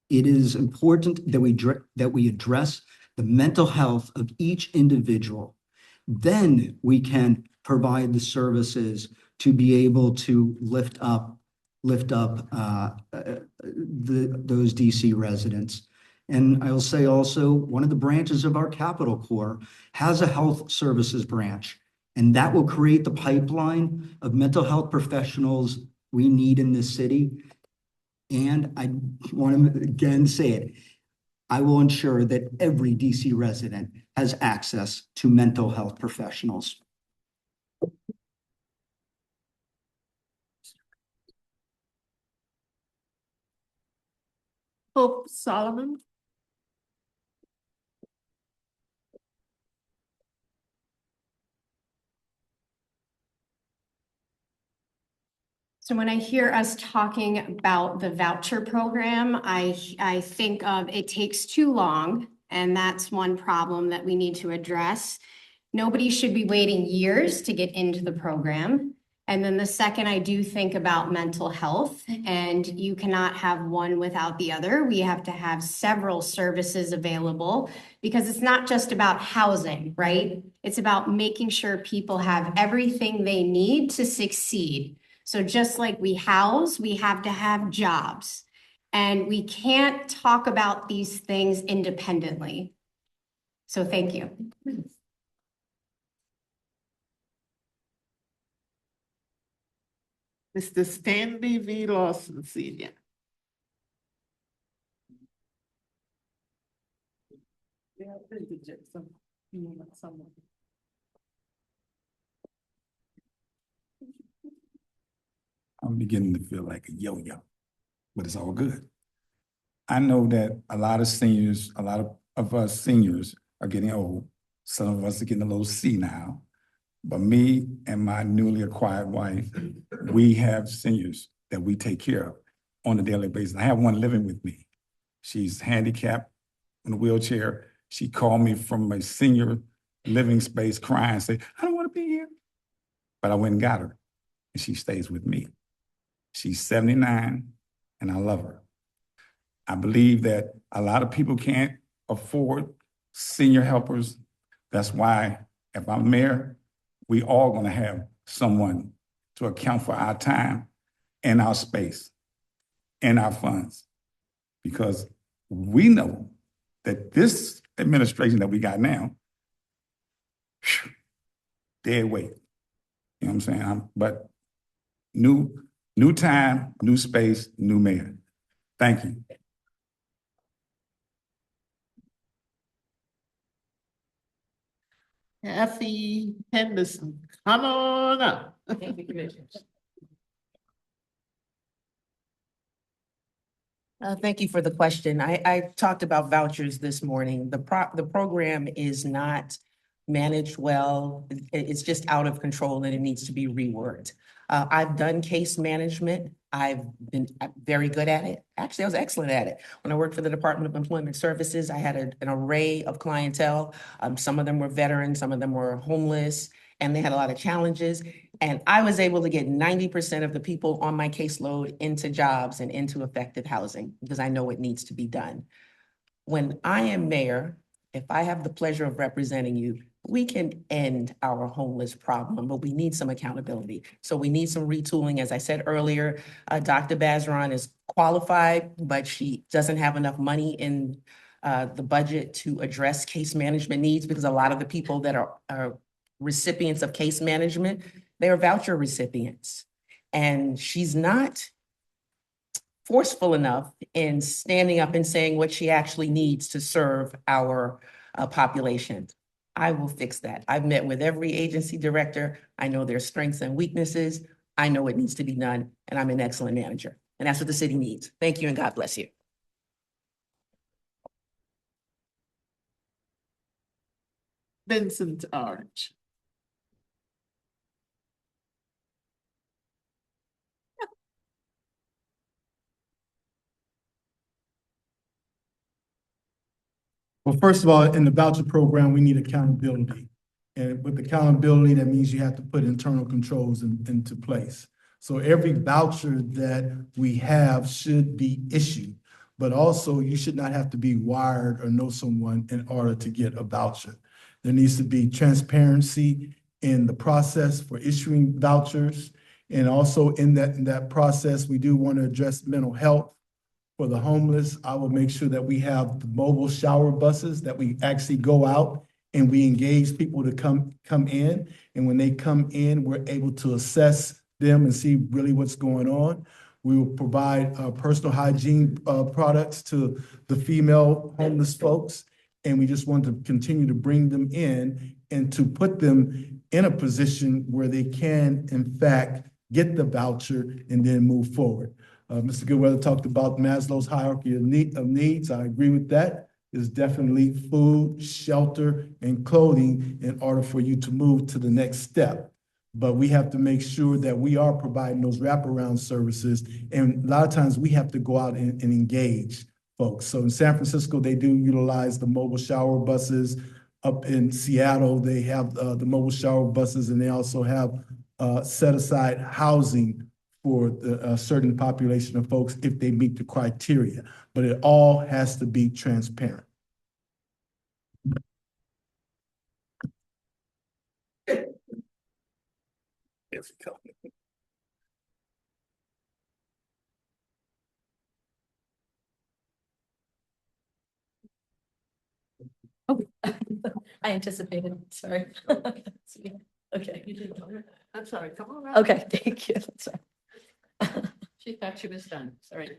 it is important that we address the mental health of each individual. Then we can provide the services to be able to lift up those DC residents. And I will say also, one of the branches of our Capital Corps has a health services branch, and that will create the pipeline of mental health professionals we need in this city. And I want to again say it, I will ensure that every DC resident has access to mental health professionals. Hope Solomon. So when I hear us talking about the voucher program, I think of it takes too long, and that's one problem that we need to address. Nobody should be waiting years to get into the program. And then the second, I do think about mental health, and you cannot have one without the other. We have to have several services available because it's not just about housing, right? It's about making sure people have everything they need to succeed. So just like we house, we have to have jobs. And we can't talk about these things independently. So thank you. Mr. Stanley V. Lawson, Senior. I'm beginning to feel like a yo-yo, but it's all good. I know that a lot of seniors, a lot of us seniors are getting old. Some of us are getting a little senile. But me and my newly acquired wife, we have seniors that we take care of on a daily basis. I have one living with me. She's handicapped in a wheelchair. She called me from a senior living space crying, say, I don't want to be here. But I went and got her, and she stays with me. She's 79, and I love her. I believe that a lot of people can't afford senior helpers. That's why, if I'm mayor, we all gonna have someone to account for our time and our space and our funds. Because we know that this administration that we got now, dead weight. You know what I'm saying? But new time, new space, new mayor. Thank you. Kathy Henderson, come on up. Thank you, Commissioners. Thank you for the question. I talked about vouchers this morning. The program is not managed well. It's just out of control and it needs to be reworked. I've done case management. I've been very good at it. Actually, I was excellent at it. When I worked for the Department of Employment Services, I had an array of clientele. Some of them were veterans, some of them were homeless, and they had a lot of challenges. And I was able to get 90% of the people on my caseload into jobs and into effective housing because I know it needs to be done. When I am mayor, if I have the pleasure of representing you, we can end our homeless problem, but we need some accountability. So we need some retooling. As I said earlier, Dr. Bazaran is qualified, but she doesn't have enough money in the budget to address case management needs because a lot of the people that are recipients of case management, they are voucher recipients. And she's not forceful enough in standing up and saying what she actually needs to serve our population. I will fix that. I've met with every agency director. I know their strengths and weaknesses. I know it needs to be done, and I'm an excellent manager. And that's what the city needs. Thank you, and God bless you. Vincent Orange. Well, first of all, in the voucher program, we need accountability. And with accountability, that means you have to put internal controls into place. So every voucher that we have should be issued, but also you should not have to be wired or know someone in order to get a voucher. There needs to be transparency in the process for issuing vouchers. And also in that process, we do want to address mental health. For the homeless, I will make sure that we have the mobile shower buses, that we actually go out and we engage people to come in. And when they come in, we're able to assess them and see really what's going on. We will provide personal hygiene products to the female homeless folks. And we just want to continue to bring them in and to put them in a position where they can, in fact, get the voucher and then move forward. Mr. Goodweather talked about Maslow's hierarchy of needs. I agree with that. It's definitely food, shelter, and clothing in order for you to move to the next step. but we have to make sure that we are providing those wraparound services. And a lot of times we have to go out and engage folks. So in San Francisco, they do utilize the mobile shower buses. Up in Seattle, they have the mobile shower buses, and they also have set aside housing for the certain population of folks if they meet the criteria. But it all has to be transparent. Yes, go. Oh, I anticipated, sorry. Okay. I'm sorry, come on. Rob. Okay, thank you. That's right. She thought she was done, sorry.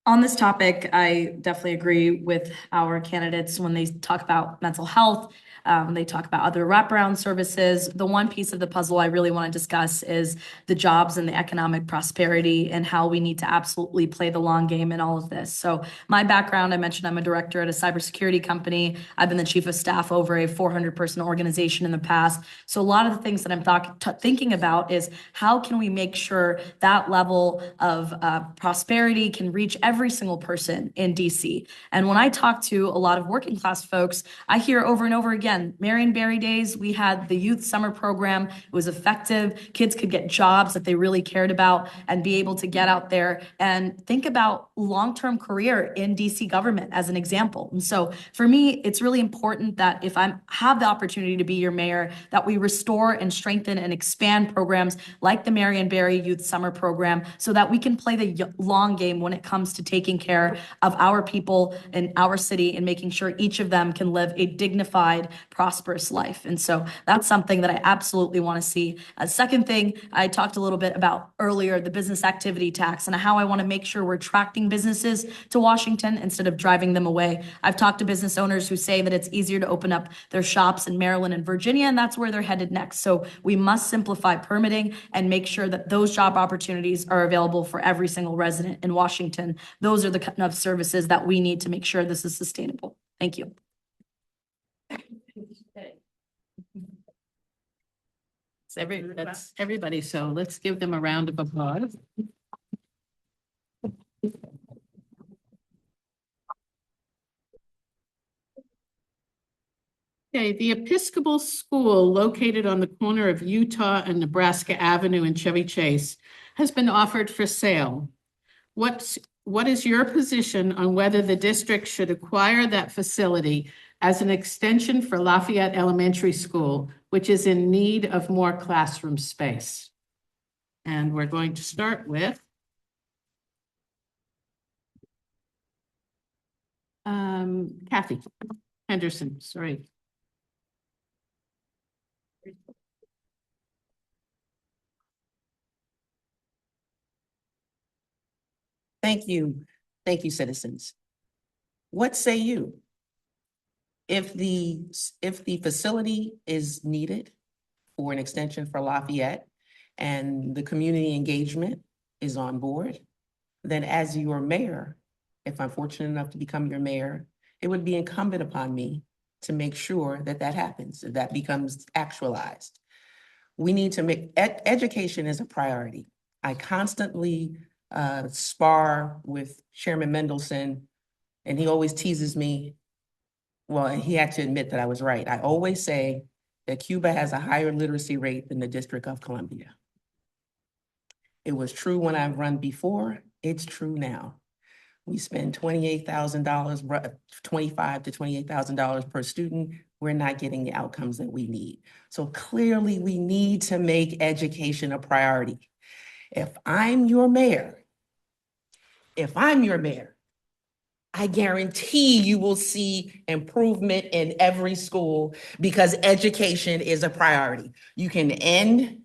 On this topic, I definitely agree with our candidates when they talk about mental health. They talk about other wraparound services. The one piece of the puzzle I really want to discuss is the jobs and the economic prosperity and how we need to absolutely play the long game in all of this. So my background, I mentioned I'm a director at a cybersecurity company. I've been the chief of staff over a 400-person organization in the past. So a lot of the things that I'm thinking about is how can we make sure that level of prosperity can reach every single person in DC. And when I talk to a lot of working class folks, I hear over and over again, Marion Barry days, we had the youth summer program. It was effective. Kids could get jobs that they really cared about and be able to get out there and think about long-term career in DC government as an example. And so for me, it's really important that if I have the opportunity to be your mayor, that we restore and strengthen and expand programs like the Marion Barry Youth Summer Program so that we can play the long game when it comes to taking care of our people in our city and making sure each of them can live a dignified, prosperous life. And so that's something that I absolutely want to see. A second thing, I talked a little bit about earlier, the business activity tax and how I want to make sure we're attracting businesses to Washington instead of driving them away. I've talked to business owners who say that it's easier to open up their shops in Maryland and Virginia, and that's where they're headed next. So we must simplify permitting and make sure that those job opportunities are available for every single resident in Washington. Those are the kind of services that we need to make sure this is sustainable. Thank you. That's everybody, so let's give them a round of applause. Okay, the Episcopal School located on the corner of Utah and Nebraska Avenue in Chevy Chase has been offered for sale. What is your position on whether the district should acquire that facility as an extension for Lafayette Elementary School, which is in need of more classroom space? And we're going to start with Kathy Henderson, sorry. Thank you. Thank you, citizens. What say you? If the facility is needed for an extension for Lafayette and the community engagement is on board, then as your mayor, if I'm fortunate enough to become your mayor, it would be incumbent upon me to make sure that that happens, that becomes actualized. We need to make, education is a priority. I constantly spar with Chairman Mendelson, and he always teases me. Well, he had to admit that I was right. I always say that Cuba has a higher literacy rate than the District of Columbia. It was true when I've run before, it's true now. We spend $28,000, $25,000 to $28,000 per student. We're not getting the outcomes that we need. So clearly we need to make education a priority. If I'm your mayor, I guarantee you will see improvement in every school because education is a priority. You can end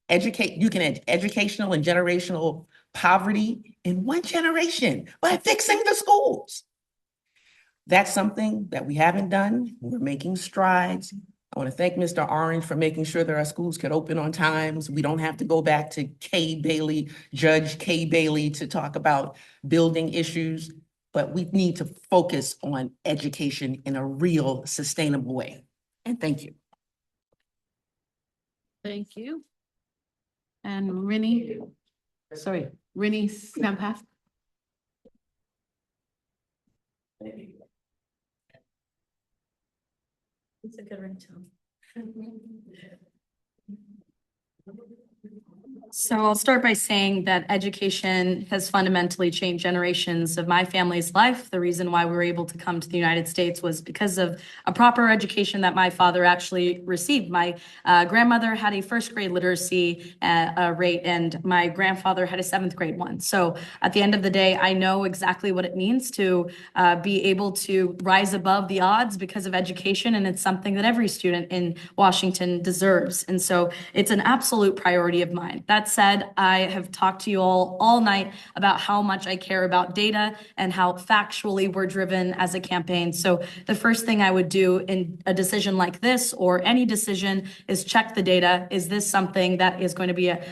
educational and generational poverty in one generation by fixing the schools. That's something that we haven't done. We're making strides. I want to thank Mr. Orange for making sure that our schools could open on times. We don't have to go back to Judge Kay Bailey to talk about building issues. but we need to focus on education in a real sustainable way. And thank you. Thank you. And Rini Sampath. It's a good ringtone. So I'll start by saying that education has fundamentally changed generations of my family's life. The reason why we were able to come to the United States was because of a proper education that my father actually received. My grandmother had a first grade literacy rate, and my grandfather had a seventh grade one. So at the end of the day, I know exactly what it means to be able to rise above the odds because of education, and it's something that every student in Washington deserves. And so it's an absolute priority of mine. That said, I have talked to you all night about how much I care about data and how factually we're driven as a campaign. So the first thing I would do in a decision like this, or any decision, is check the data. Is this something that is going to be a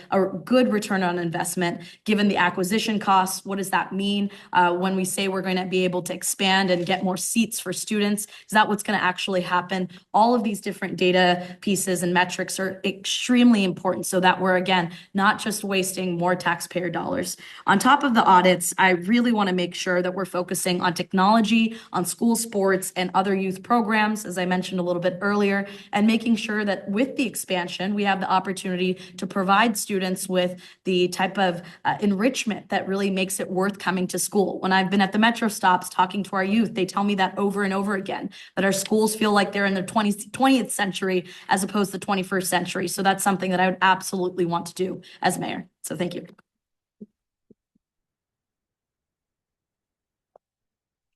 good return on investment given the acquisition costs? What does that mean when we say we're going to be able to expand and get more seats for students? Is that what's going to actually happen? All of these different data pieces and metrics are extremely important so that we're, again, not just wasting more taxpayer dollars. On top of the audits, I really want to make sure that we're focusing on technology, on school sports, and other youth programs, as I mentioned a little bit earlier, and making sure that with the expansion, we have the opportunity to provide students with the type of enrichment that really makes it worth coming to school. When I've been at the Metro stops talking to our youth, they tell me that over and over again, that our schools feel like they're in the 20th century as opposed to the 21st century. So that's something that I would absolutely want to do as mayor. So thank you.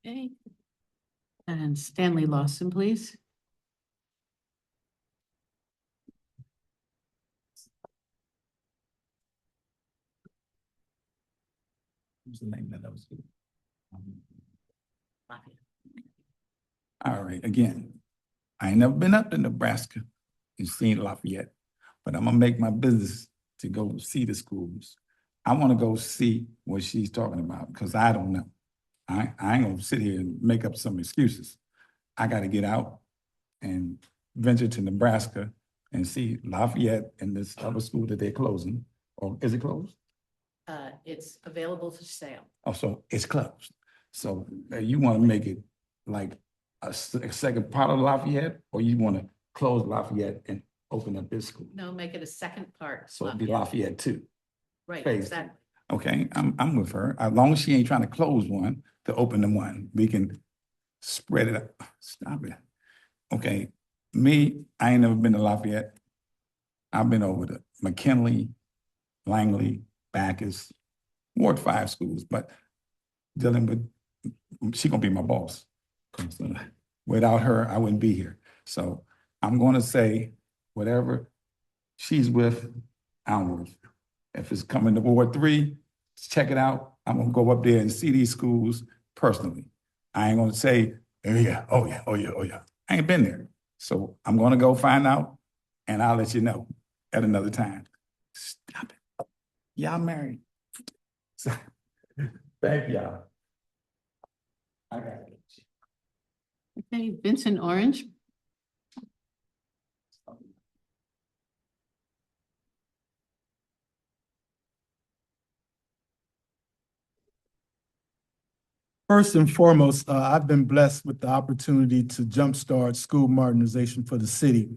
Okay. And Stanley Lawson, please. What's the name that was? All right, again, I ain't never been up to Nebraska and seen Lafayette, but I'm gonna make my business to go see the schools. I wanna go see what she's talking about, because I don't know. I ain't gonna sit here and make up some excuses. I gotta get out and venture to Nebraska and see Lafayette and this other school that they're closing, or is it closed? It's available for sale. Oh, so it's closed. So you wanna make it like a second part of Lafayette, or you wanna close Lafayette and open up this school? No, make it a second part. So it'd be Lafayette too. Right, phase. exactly. Okay, I'm with her. As long as she ain't trying to close one to open the one, we can spread it up. Stop it. Okay, me, I ain't never been to Lafayette. I've been over to McKinley, Langley, Bacchus, Ward 5 schools, but dealing with, she gonna be my boss. Without her, I wouldn't be here. So I'm gonna say whatever she's with, I'm with. If it's coming to Ward 3, check it out. I'm gonna go up there and see these schools personally. I ain't gonna say, oh yeah, oh yeah, oh yeah, oh yeah. I ain't been there. So I'm gonna go find out and I'll let you know at another time. Stop it. Y'all married. Thank y'all. I got it. Okay, Vincent Orange. First and foremost, I've been blessed with the opportunity to jumpstart school modernization for the city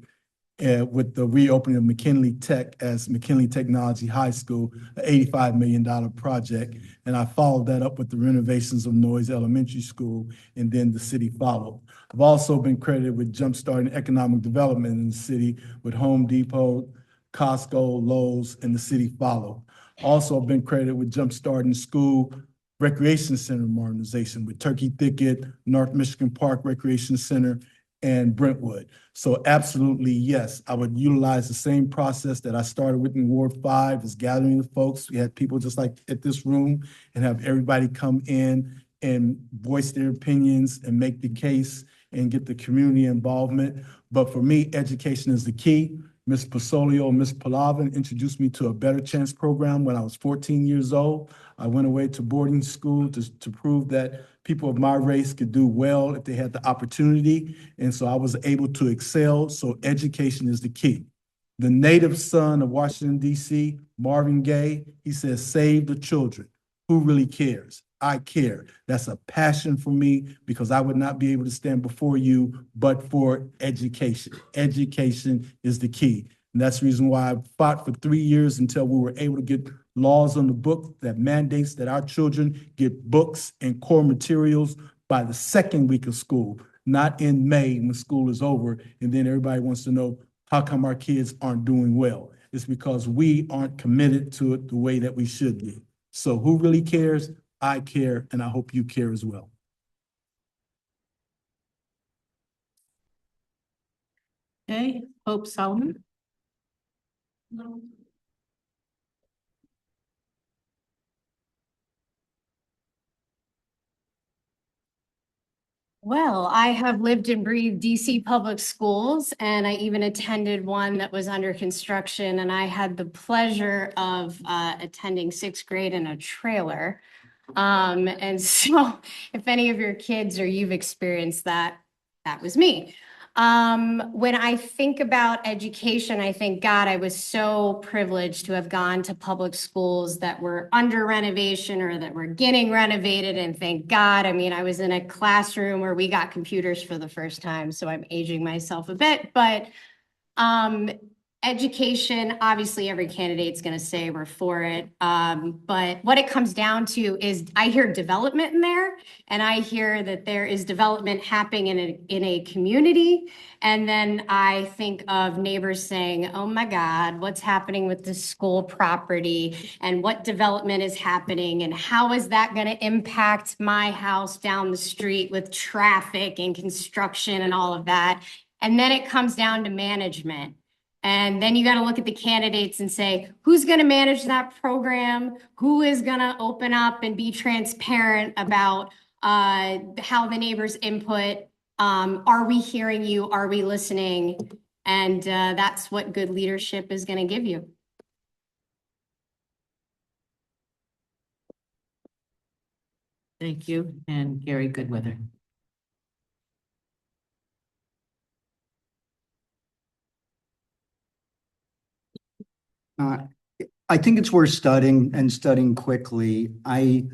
with the reopening of McKinley Tech as McKinley Technology High School, an $85 million project. And I followed that up with the renovations of Noyes Elementary School, and then the city followed. I've also been credited with jumpstarting economic development in the city with Home Depot, Costco, Lowe's, and the city followed. Also, I've been credited with jumpstarting school recreation center modernization with Turkey Thicket, North Michigan Park Recreation Center, and Brentwood. So absolutely, yes, I would utilize the same process that I started with in Ward 5, is gathering the folks. We had people just like at this room, and have everybody come in and voice their opinions and make the case and get the community involvement. But for me, education is the key. Ms. Pasolio and Ms. Palavin introduced me to a Better Chance program when I was 14 years old. I went away to boarding school to prove that people of my race could do well if they had the opportunity. And so I was able to excel. So education is the key. The native son of Washington, D.C., Marvin Gaye, he says, save the children. Who really cares? I care. That's a passion for me because I would not be able to stand before you but for education. Education is the key. And that's the reason why I fought for 3 years until we were able to get laws on the book that mandates that our children get books and core materials by the second week of school, not in May when school is over. And then everybody wants to know, how come our kids aren't doing well? It's because we aren't committed to it the way that we should be. So who really cares? I care, and I hope you care as well. Okay, Hope Solomon. Well, I have lived and breathed DC public schools, and I even attended one that was under construction, and I had the pleasure of attending sixth grade in a trailer. And so if any of your kids or you've experienced that, that was me. When I think about education, I think, God, I was so privileged to have gone to public schools that were under renovation or that were getting renovated. And thank God, I mean, I was in a classroom where we got computers for the first time. So I'm aging myself a bit, but education, obviously every candidate's going to say we're for it. But what it comes down to is I hear development in there, and I hear that there is development happening in a community. And then I think of neighbors saying, oh my God, what's happening with the school property and what development is happening and how is that going to impact my house down the street with traffic and construction and all of that. And then it comes down to management. And then you got to look at the candidates and say, who's going to manage that program? Who is going to open up and be transparent about how the neighbors input? Are we hearing you? Are we listening? And that's what good leadership is going to give you. Thank you. And Gary Goodwether. I think it's worth studying and studying quickly. I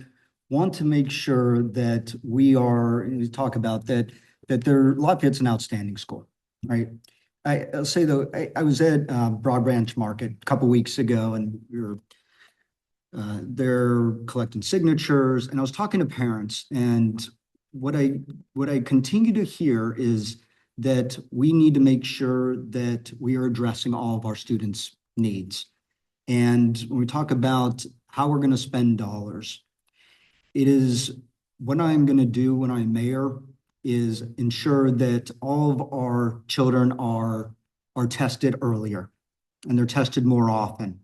want to make sure that we talk about that Lafayette's an outstanding school, right? I'll say though, I was at Broad Branch Market a couple weeks ago and we were they're collecting signatures and I was talking to parents and what I continue to hear is that we need to make sure that we are addressing all of our students' needs. And when we talk about how we're going to spend dollars, it is what I'm going to do when I'm mayor is ensure that all of our children are tested earlier and they're tested more often.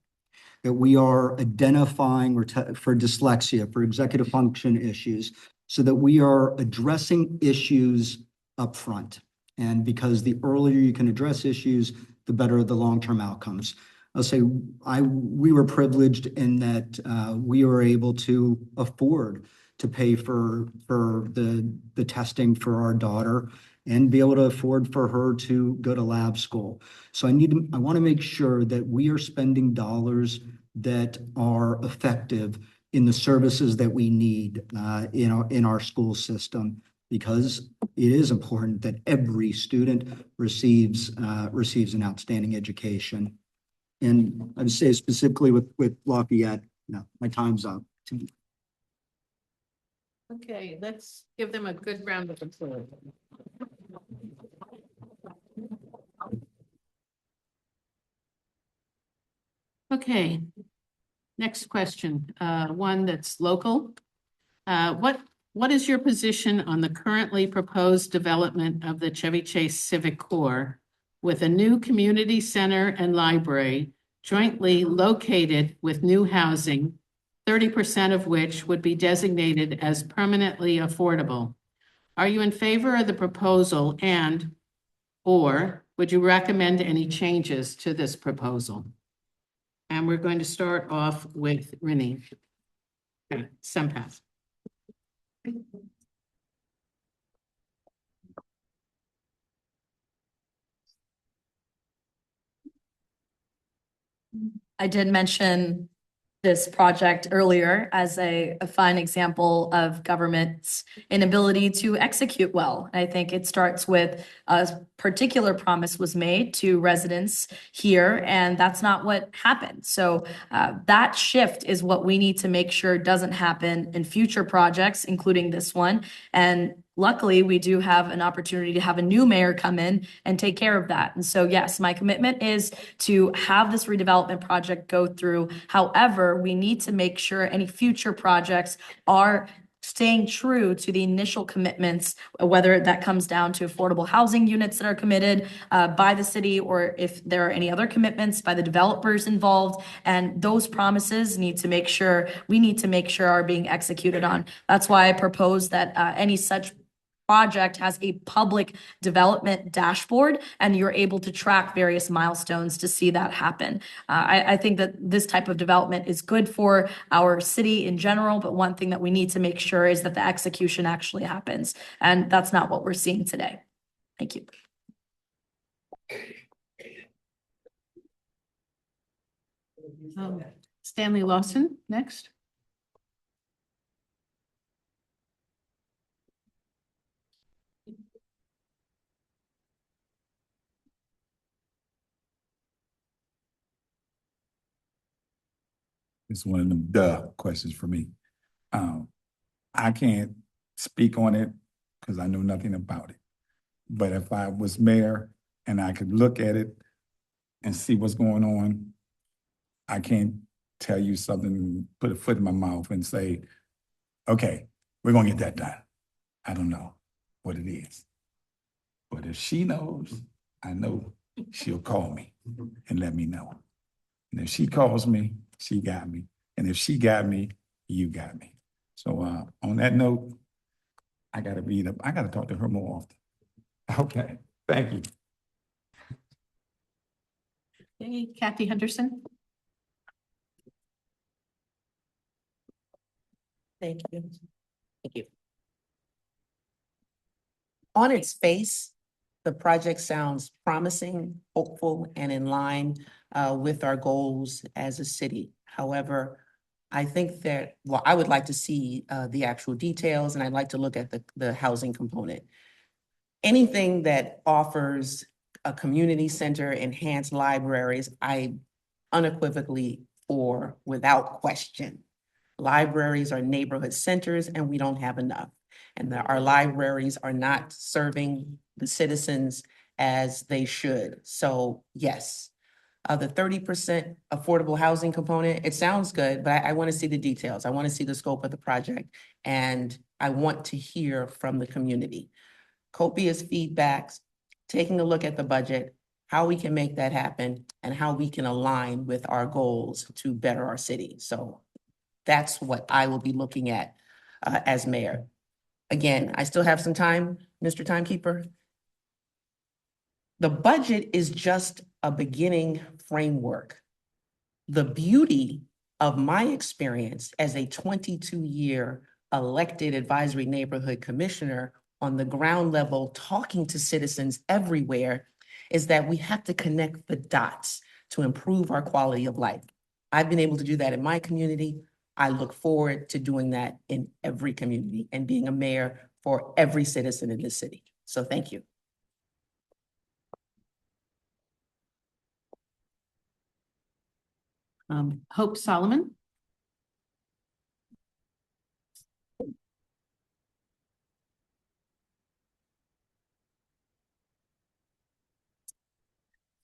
That we are identifying for dyslexia, for executive function issues, so that we are addressing issues up front. And because the earlier you can address issues, the better the long-term outcomes. I'll say we were privileged in that we were able to afford to pay for the testing for our daughter and be able to afford for her to go to lab school. So I want to make sure that we are spending dollars that are effective in the services that we need in our school system, because it is important that every student receives an outstanding education. And I'd say specifically with Lafayette, no, my time's up. Okay, let's give them a good round of applause. Okay, next question, one that's local. What is your position on the currently proposed development of the Chevy Chase Civic Core with a new community center and library jointly located with new housing, 30% of which would be designated as permanently affordable? Are you in favor of the proposal or would you recommend any changes to this proposal? And we're going to start off with Rini Sampath. I did mention this project earlier as a fine example of government's inability to execute well. I think it starts with a particular promise was made to residents here, and that's not what happened. So that shift is what we need to make sure doesn't happen in future projects, including this one. And luckily, we do have an opportunity to have a new mayor come in and take care of that. And so, yes, my commitment is to have this redevelopment project go through. However, we need to make sure any future projects are staying true to the initial commitments, whether that comes down to affordable housing units that are committed by the city, or if there are any other commitments by the developers involved. And those promises need to make sure, we need to make sure are being executed on. That's why I propose that any such project has a public development dashboard, and you're able to track various milestones to see that happen. I think that this type of development is good for our city in general, but one thing that we need to make sure is that the execution actually happens. And that's not what we're seeing today. Thank you. Stanley Lawson, next. It's one of them duh questions for me. I can't speak on it because I know nothing about it. But if I was mayor and I could look at it and see what's going on, I can't tell you something, put a foot in my mouth and say, okay, we're gonna get that done. I don't know what it is. But if she knows, I know she'll call me and let me know. And if she calls me, she got me. And if she got me, you got me. So on that note, I gotta talk to her more often. Okay, thank you. Okay, Kathy Henderson. Thank you. Thank you. On its face, the project sounds promising, hopeful, and in line with our goals as a city. However, I think that, well, I would like to see the actual details, and I'd like to look at the housing component. Anything that offers a community center, enhanced libraries, I unequivocally for without question. Libraries are neighborhood centers, and we don't have enough. And our libraries are not serving the citizens as they should. So yes, the 30% affordable housing component, it sounds good, but I want to see the details. I want to see the scope of the project, and I want to hear from the community. Copious feedbacks, taking a look at the budget, how we can make that happen, and how we can align with our goals to better our city. So that's what I will be looking at as mayor. Again, I still have some time, Mr. Timekeeper. The budget is just a beginning framework. The beauty of my experience as a 22-year elected advisory neighborhood commissioner on the ground level, talking to citizens everywhere, is that we have to connect the dots to improve our quality of life. I've been able to do that in my community. I look forward to doing that in every community and being a mayor for every citizen in this city. So thank you. Hope Solomon.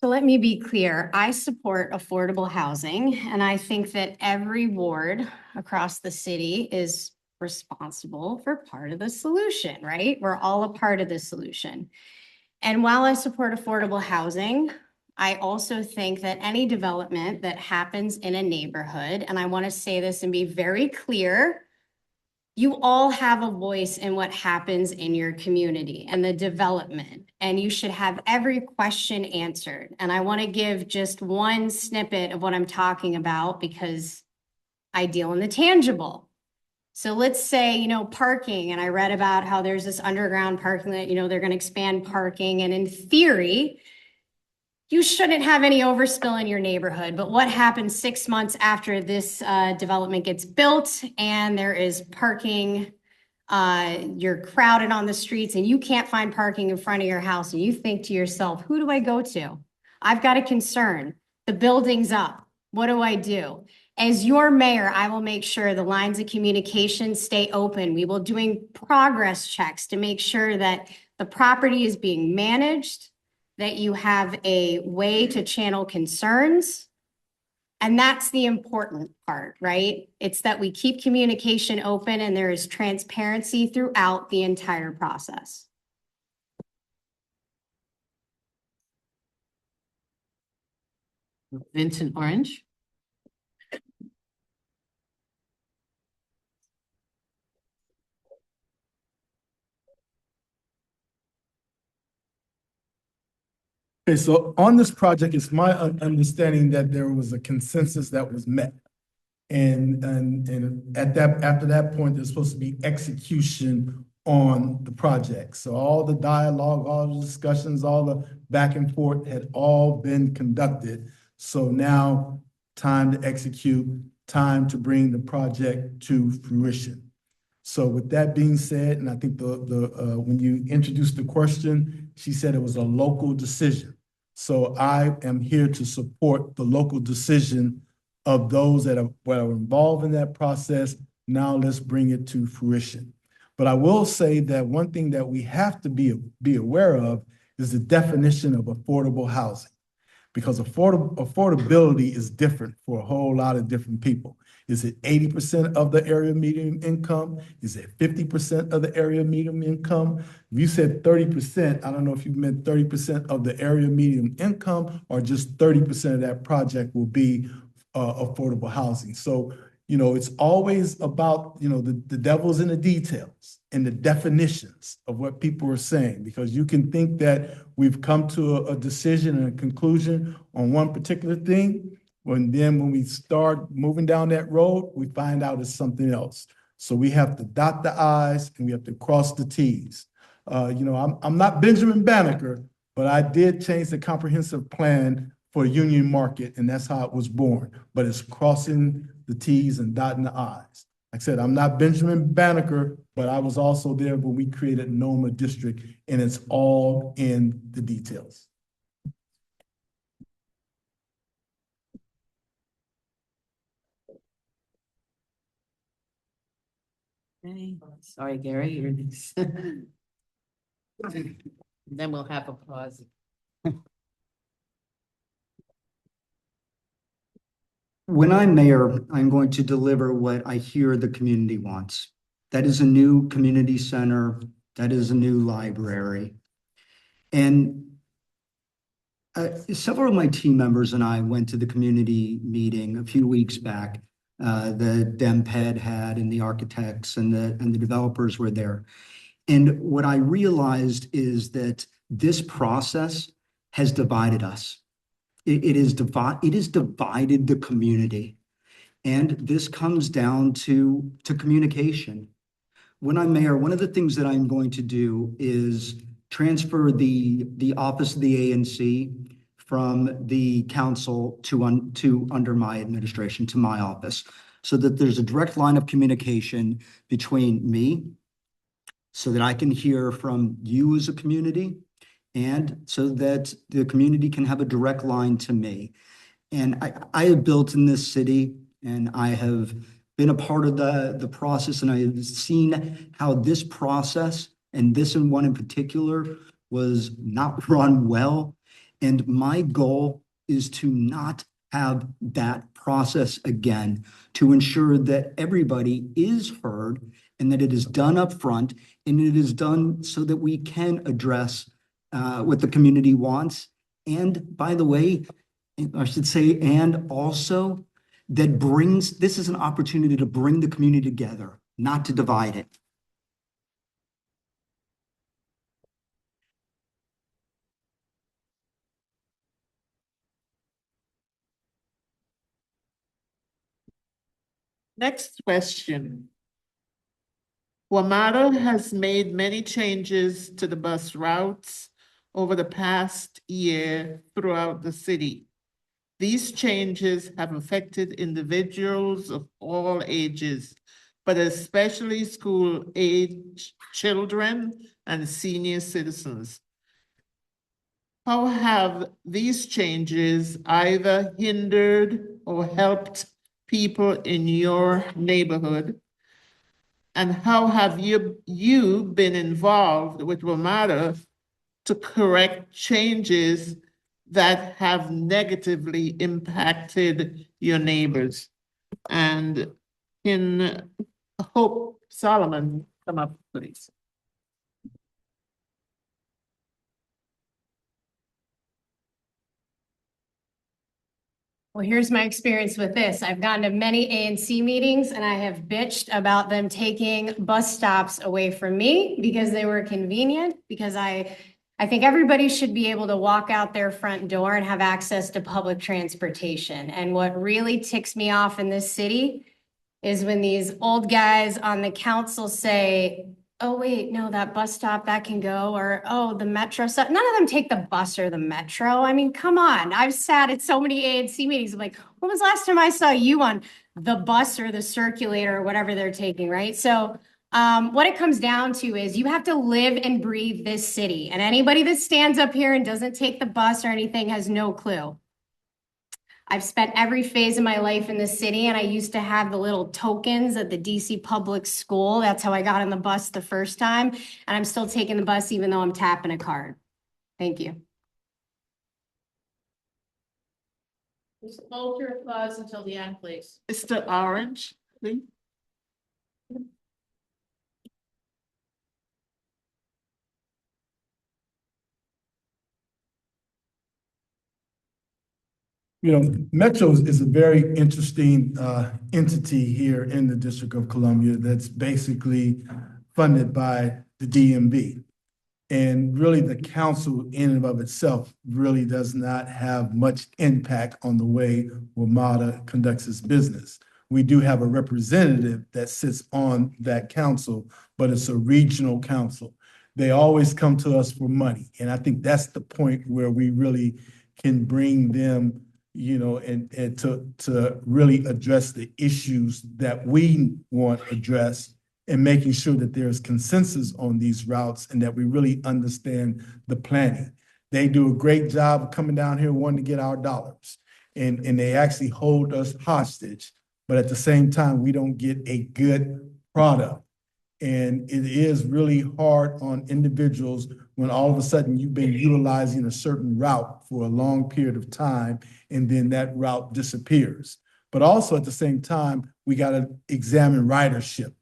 So let me be clear, I support affordable housing, and I think that every ward across the city is responsible for part of the solution, right? We're all a part of the solution. And while I support affordable housing, I also think that any development that happens in a neighborhood, and I want to say this and be very clear, you all have a voice in what happens in your community and the development, and you should have every question answered. And I want to give just one snippet of what I'm talking about because I deal in the tangible. So let's say, parking, and I read about how there's this underground parking that, they're going to expand parking. And in theory, you shouldn't have any overspill in your neighborhood, but what happens 6 months after this development gets built and there is parking? You're crowded on the streets and you can't find parking in front of your house and you think to yourself, who do I go to? I've got a concern. The building's up. What do I do? As your mayor, I will make sure the lines of communication stay open. We will doing progress checks to make sure that the property is being managed, that you have a way to channel concerns. And that's the important part, right? It's that we keep communication open and there is transparency throughout the entire process. Vincent Orange. Okay, so on this project, it's my understanding that there was a consensus that was met. And at that, after that point, there's supposed to be execution on the project. So all the dialogue, all the discussions, all the back and forth had all been conducted. So now time to execute, time to bring the project to fruition. So with that being said, and I think when you introduced the question, she said it was a local decision. So I am here to support the local decision of those that are involved in that process. Now let's bring it to fruition. But I will say that one thing that we have to be aware of is the definition of affordable housing, because affordability is different for a whole lot of different people. Is it 80% of the area median income? Is it 50% of the area median income? If you said 30%, I don't know if you meant 30% of the area median income or just 30% of that project will be affordable housing. So, you know, it's always about, you know, the devil's in the details and the definitions of what people are saying, because you can think that we've come to a decision and a conclusion on one particular thing, when we start moving down that road, we find out it's something else. So we have to dot the I's and we have to cross the T's. You know, I'm not Benjamin Banneker, but I did change the comprehensive plan for Union Market, and that's how it was born. But it's crossing the T's and dotting the I's. Like I said, I'm not Benjamin Banneker, but I was also there when we created NOMA District, and it's all in the details. Okay, sorry, Gary, you're next. Then we'll have a pause. When I'm mayor, I'm going to deliver what I hear the community wants. That is a new community center. That is a new library. And several of my team members and I went to the community meeting a few weeks back. The DemPed had, and the architects and the developers were there. And what I realized is that this process has divided us. It has divided the community. And this comes down to communication. When I'm mayor, one of the things that I'm going to do is transfer the office of the ANC from the council to under my administration, to my office, so that there's a direct line of communication between me, so that I can hear from you as a community, and so that the community can have a direct line to me. And I have built in this city, and I have been a part of the process, and I have seen how this process, and this one in particular, was not run well. And my goal is to not have that process again, to ensure that everybody is heard and that it is done up front, and it is done so that we can address what the community wants. And by the way, I should say, and also that this is an opportunity to bring the community together, not to divide it. Next question. WMATA has made many changes to the bus routes. over the past year throughout the city. These changes have affected individuals of all ages, but especially school-age children and senior citizens. How have these changes either hindered or helped people in your neighborhood? And how have you been involved with WMATA to correct changes that have negatively impacted your neighbors? And can Hope Solomon come up, please? Well, here's my experience with this. I've gone to many ANC meetings and I have bitched about them taking bus stops away from me because they were convenient, because I think everybody should be able to walk out their front door and have access to public transportation. And what really ticks me off in this city is when these old guys on the council say, oh, wait, no, that bus stop, that can go, or, oh, the metro stuff. None of them take the bus or the metro. I mean, come on. I've sat at so many ANC meetings. I'm like, when was the last time I saw you on the bus or the circulator or whatever they're taking, right? So what it comes down to is you have to live and breathe this city. And anybody that stands up here and doesn't take the bus or anything has no clue. I've spent every phase of my life in the city, and I used to have the little tokens at the DC public school. That's how I got on the bus the first time. And I'm still taking the bus even though I'm tapping a card. Thank you. Just hold your applause until the end, please. Mr. Orange, please. You know, Metro is a very interesting entity here in the District of Columbia that's basically funded by the DMV. And really the council in and of itself really does not have much impact on the way WMATA conducts its business. We do have a representative that sits on that council, but it's a regional council. They always come to us for money. And I think that's the point where we really can bring them, you know, and to really address the issues that we want addressed, and making sure that there's consensus on these routes and that we really understand the planning. They do a great job of coming down here wanting to get our dollars, and they actually hold us hostage. But at the same time, we don't get a good product. And it is really hard on individuals when all of a sudden you've been utilizing a certain route for a long period of time, and then that route disappears. But also at the same time, we got to examine ridership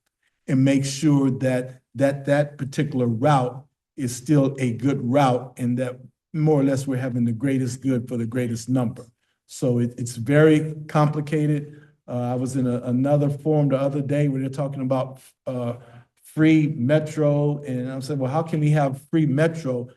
and make sure that that particular route is still a good route, and that more or less we're having the greatest good for the greatest number. So it's very complicated. I was in another forum the other day where they're talking about free metro, and I said, well, how can we have free metro?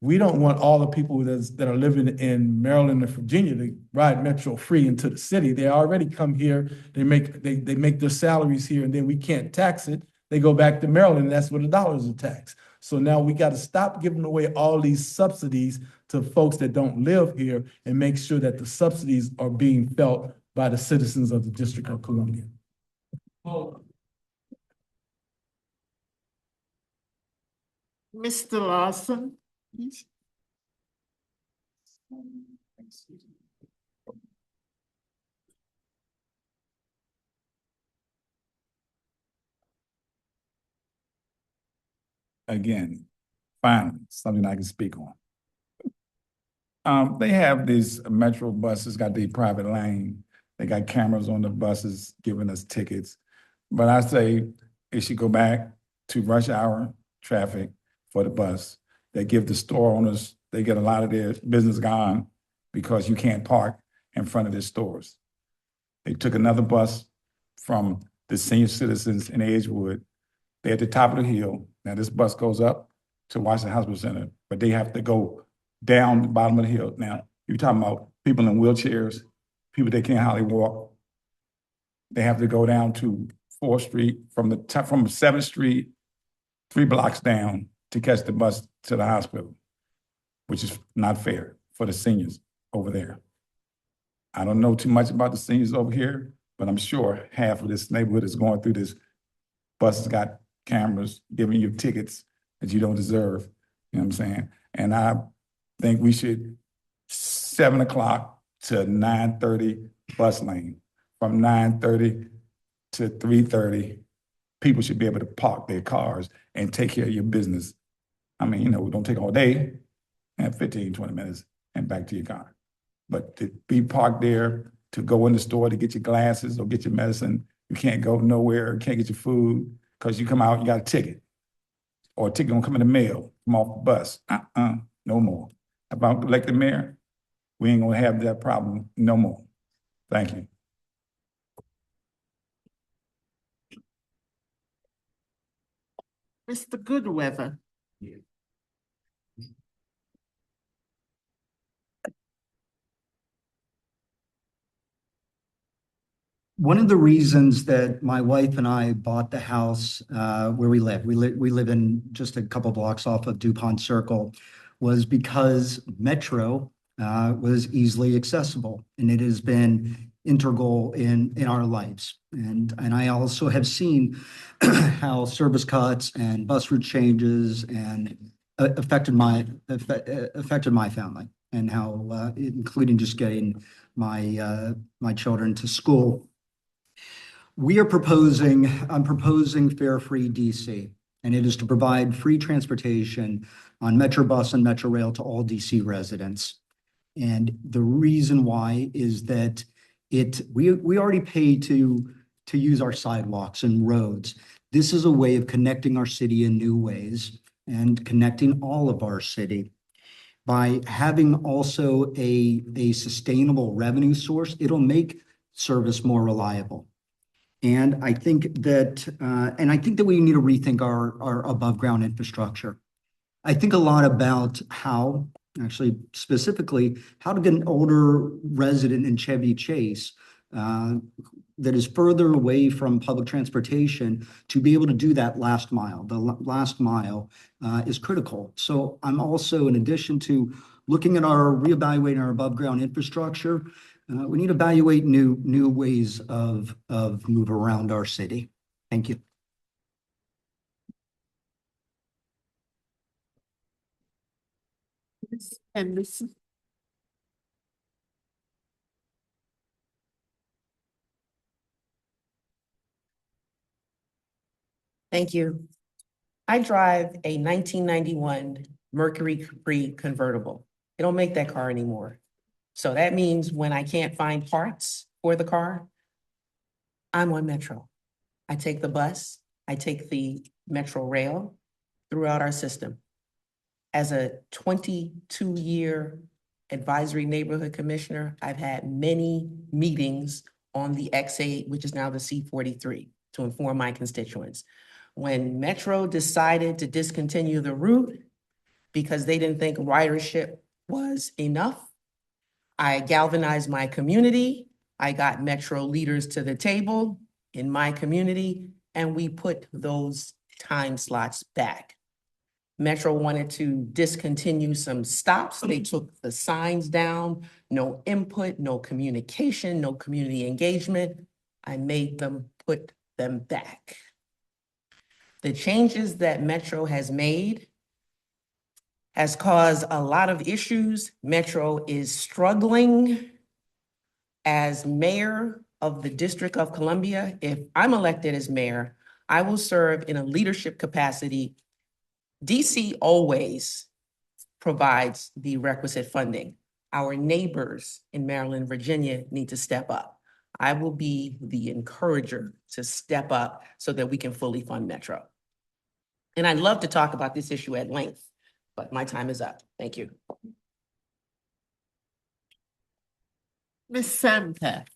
We don't want all the people that are living in Maryland and Virginia to ride metro free into the city. They already come here, they make their salaries here, and then we can't tax it. They go back to Maryland, and that's where the dollars are taxed. So now we got to stop giving away all these subsidies to folks that don't live here, and make sure that the subsidies are being felt by the citizens of the District of Columbia. Mr. Lawson, please. Again, finally, something I can speak on. They have these metro buses, got the private lane. They got cameras on the buses giving us tickets. But I say it should go back to rush hour traffic for the bus. They give the store owners, they get a lot of their business gone because you can't park in front of their stores. They took another bus from the senior citizens in Edgewood. They're at the top of the hill. Now this bus goes up to Washington Hospital Center, but they have to go down the bottom of the hill. Now, you're talking about people in wheelchairs, people that can't hardly walk. They have to go down to 4th Street from 7th Street, 3 blocks down to catch the bus to the hospital. which is not fair for the seniors over there. I don't know too much about the seniors over here, but I'm sure half of this neighborhood is going through this. Buses got cameras giving you tickets that you don't deserve, you know what I'm saying? And I think we should 7 o'clock to 9:30 bus lane. From 9:30 to 3:30, people should be able to park their cars and take care of your business. I mean, don't take all day, and 15, 20 minutes and back to your car. But to be parked there, to go in the store to get your glasses or get your medicine, you can't go nowhere, can't get your food, because you come out, you got a ticket. Or a ticket gonna come in the mail from off the bus. No more. If I'm elected mayor, we ain't gonna have that problem no more. Thank you. Mr. Goodweather. One of the reasons that my wife and I bought the house where we live in just a couple blocks off of DuPont Circle, was because Metro was easily accessible, and it has been integral in our lives. And I also have seen how service cuts and bus route changes and affected my family, and how including just getting my children to school. I'm proposing Fare Free DC, and it is to provide free transportation on Metro Bus and Metro Rail to all DC residents. And the reason why is that we already pay to use our sidewalks and roads. This is a way of connecting our city in new ways and connecting all of our city. By having also a sustainable revenue source, it'll make service more reliable. And I think that we need to rethink our above ground infrastructure. I think a lot about how, actually specifically, how to get an older resident in Chevy Chase that is further away from public transportation to be able to do that last mile. The last mile is critical. So I'm also, in addition to looking at reevaluating our above ground infrastructure, we need to evaluate new ways of move around our city. Thank you. And this, Thank you. I drive a 1991 Mercury Capri convertible. They don't make that car anymore. So that means when I can't find parts for the car, I'm on Metro. I take the bus, I take the Metro Rail throughout our system. As a 22-year advisory neighborhood commissioner, I've had many meetings on the X8, which is now the C43, to inform my constituents. When Metro decided to discontinue the route because they didn't think ridership was enough, I galvanized my community. I got Metro leaders to the table in my community, and we put those time slots back. Metro wanted to discontinue some stops. They took the signs down, no input, no communication, no community engagement. I made them put them back. The changes that Metro has made has caused a lot of issues. Metro is struggling. As mayor of the District of Columbia, if I'm elected as mayor, I will serve in a leadership capacity. DC always provides the requisite funding. Our neighbors in Maryland, Virginia need to step up. I will be the encourager to step up so that we can fully fund Metro. And I'd love to talk about this issue at length, but my time is up. Thank you. Ms. Sampath.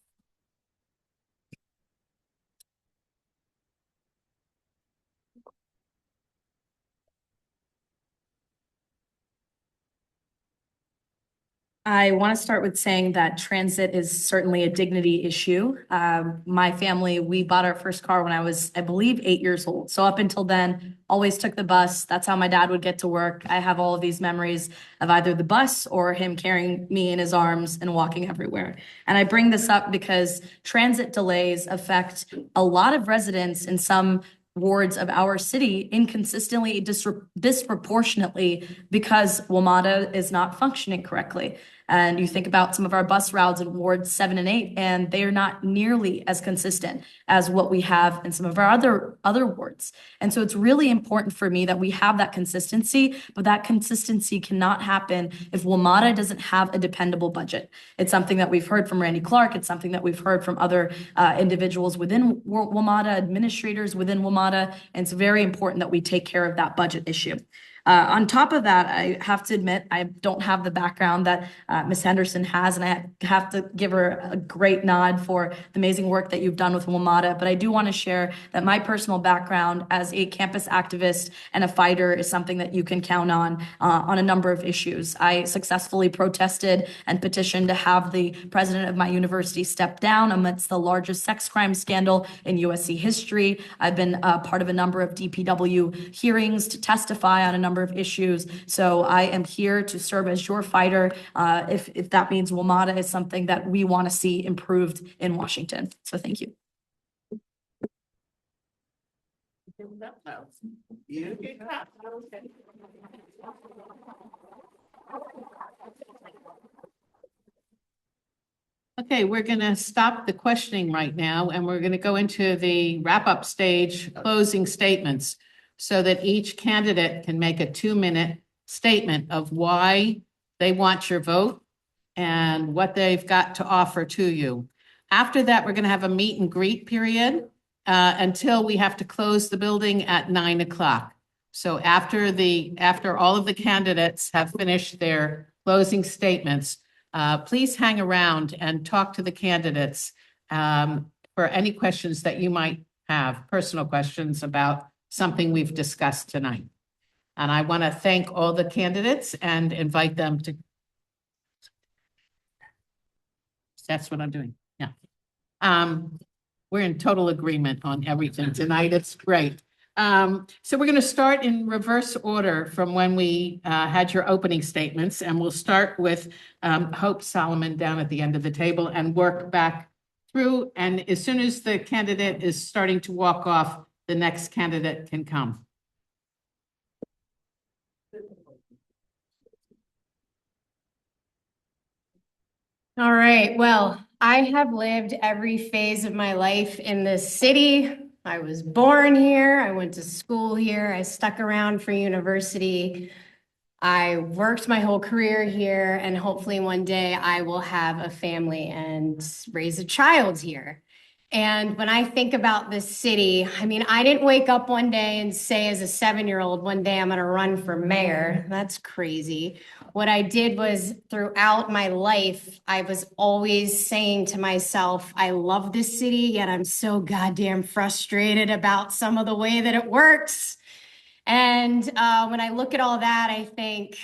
I want to start with saying that transit is certainly a dignity issue. My family, we bought our first car when I was, I believe, 8 years old. So up until then, always took the bus. That's how my dad would get to work. I have all of these memories of either the bus or him carrying me in his arms and walking everywhere. And I bring this up because transit delays affect a lot of residents in some wards of our city inconsistently, disproportionately, because WMATA is not functioning correctly. And you think about some of our bus routes in Wards 7 and 8, and they are not nearly as consistent as what we have in some of our other wards. And so it's really important for me that we have that consistency, but that consistency cannot happen if WMATA doesn't have a dependable budget. It's something that we've heard from Randy Clark. It's something that we've heard from other individuals within WMATA, administrators within WMATA, and it's very important that we take care of that budget issue. On top of that, I have to admit, I don't have the background that Ms. Henderson has, and I have to give her a great nod for the amazing work that you've done with WMATA. But I do want to share that my personal background as a campus activist and a fighter is something that you can count on a number of issues. I successfully protested and petitioned to have the president of my university step down amidst the largest sex crime scandal in USC history. I've been part of a number of DPW hearings to testify on a number of issues. So I am here to serve as your fighter if that means WMATA is something that we want to see improved in Washington. So thank you. Okay, we're going to stop the questioning right now, and we're going to go into the wrap-up stage, closing statements, so that each candidate can make a 2-minute statement of why they want your vote and what they've got to offer to you. After that, we're going to have a meet and greet period until we have to close the building at 9 o'clock. So after all of the candidates have finished their closing statements, please hang around and talk to the candidates for any questions that you might have, personal questions about something we've discussed tonight. And I want to thank all the candidates and invite them to. That's what I'm doing. Yeah. We're in total agreement on everything tonight. It's great. So we're going to start in reverse order from when we had your opening statements, and we'll start with Hope Solomon down at the end of the table and work back through. And as soon as the candidate is starting to walk off, the next candidate can come. All right, well, I have lived every phase of my life in this city. I was born here, I went to school here, I stuck around for university. I worked my whole career here, and hopefully one day I will have a family and raise a child here. And when I think about this city, I mean, I didn't wake up one day and say as a 7-year-old, one day I'm going to run for mayor. That's crazy. What I did was throughout my life, I was always saying to myself, I love this city, yet I'm so goddamn frustrated about some of the way that it works. And when I look at all that, I think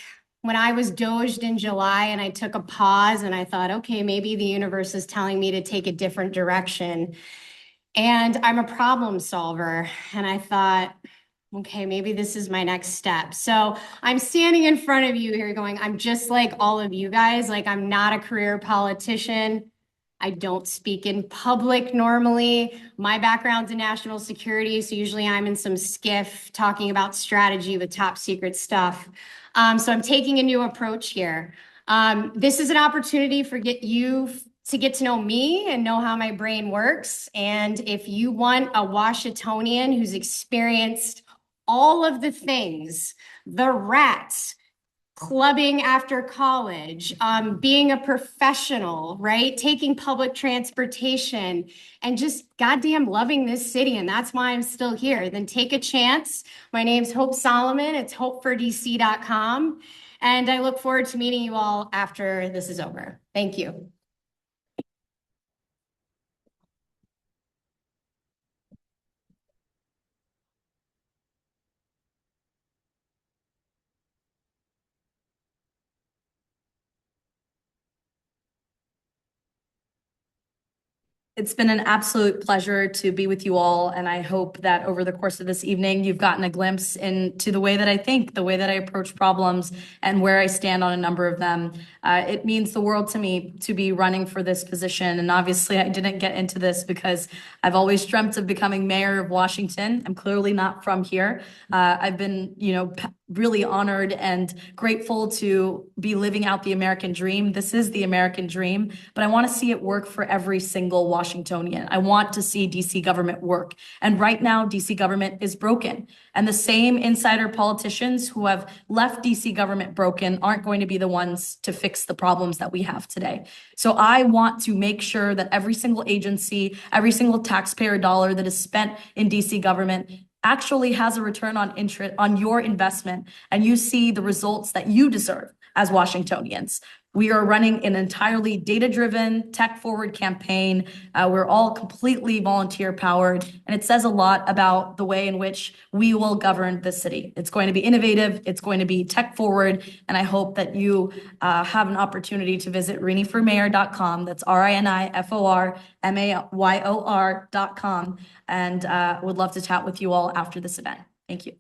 when I was doged in July and I took a pause and I thought, okay, maybe the universe is telling me to take a different direction. And I'm a problem solver. And I thought, okay, maybe this is my next step. So I'm standing in front of you here going, I'm just like all of you guys. Like, I'm not a career politician. I don't speak in public normally. My background's in national security, so usually I'm in some skiff talking about strategy with top secret stuff. So I'm taking a new approach here. This is an opportunity for you to get to know me and know how my brain works. And if you want a Washingtonian who's experienced all of the things, the rats, clubbing after college, being a professional, right? Taking public transportation and just goddamn loving this city. And that's why I'm still here. Then take a chance. My name's Hope Solomon. It's hopefordc.com. And I look forward to meeting you all after this is over. Thank you. It's been an absolute pleasure to be with you all, and I hope that over the course of this evening, you've gotten a glimpse into the way that I think, the way that I approach problems, and where I stand on a number of them. It means the world to me to be running for this position, and obviously I didn't get into this because I've always dreamt of becoming mayor of Washington. I'm clearly not from here. I've been, really honored and grateful to be living out the American dream. This is the American dream, but I want to see it work for every single Washingtonian. I want to see DC government work. And right now, DC government is broken. And the same insider politicians who have left DC government broken aren't going to be the ones to fix the problems that we have today. So I want to make sure that every single agency, every single taxpayer dollar that is spent in DC government actually has a return on interest on your investment, and you see the results that you deserve as Washingtonians. We are running an entirely data-driven, tech-forward campaign. We're all completely volunteer-powered, and it says a lot about the way in which we will govern the city. It's going to be innovative, it's going to be tech-forward, and I hope that you have an opportunity to visit riniformayor.com. That's RINIFORMAYOR.com, and would love to chat with you all after this event. Thank you.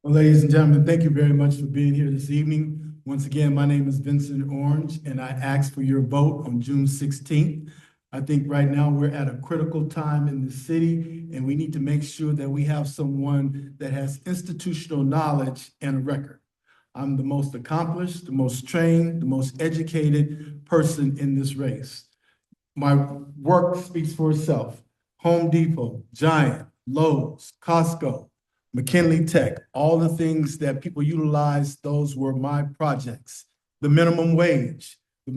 Well, ladies and gentlemen, thank you very much for being here this evening. Once again, my name is Vincent Orange, and I ask for your vote on June 16th. I think right now we're at a critical time in the city, and we need to make sure that we have someone that has institutional knowledge and a record. I'm the most accomplished, the most trained, the most educated person in this race. My work speaks for itself. Home Depot, Giant, Lowe's, Costco, McKinley Tech, all the things that people utilize, those were my projects. The minimum wage, I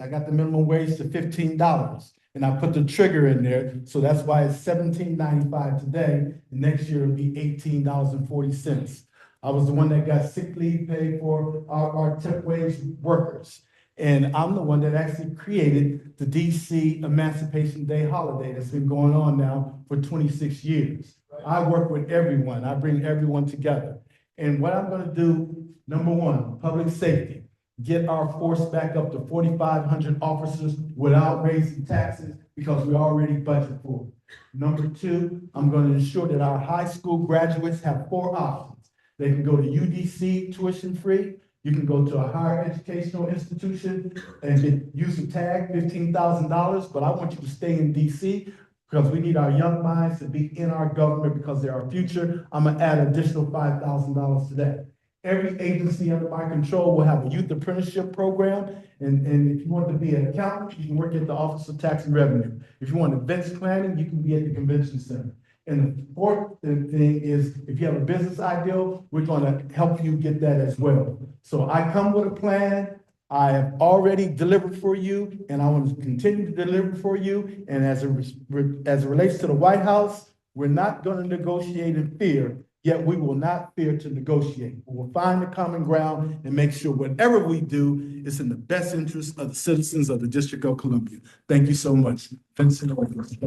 got the minimum wage to $15, and I put the trigger in there, so that's why it's $17.95 today, and next year it'll be $18.40. I was the one that got sick leave paid for our tip wage workers. And I'm the one that actually created the DC Emancipation Day holiday that's been going on now for 26 years. I work with everyone. I bring everyone together. And what I'm going to do, number one, public safety, get our force back up to 4,500 officers without raising taxes because we already budgeted for it. Number two, I'm going to ensure that our high school graduates have 4 options. They can go to UDC tuition free. You can go to a higher educational institution and use a tag, $15,000, but I want you to stay in DC because we need our young minds to be in our government because they're our future. I'm gonna add an additional $5,000 to that. Every agency under my control will have a youth apprenticeship program. And if you want to be an accountant, you can work at the Office of Tax and Revenue. If you want events planning, you can be at the convention center. And the fourth thing is, if you have a business idea, we're gonna help you get that as well. So I come with a plan. I have already delivered for you, and I want to continue to deliver for you. And as it relates to the White House, we're not gonna negotiate in fear, yet we will not fear to negotiate. We will find the common ground and make sure whatever we do is in the best interest of the citizens of the District of Columbia. Thank you so much. Vincent Orange.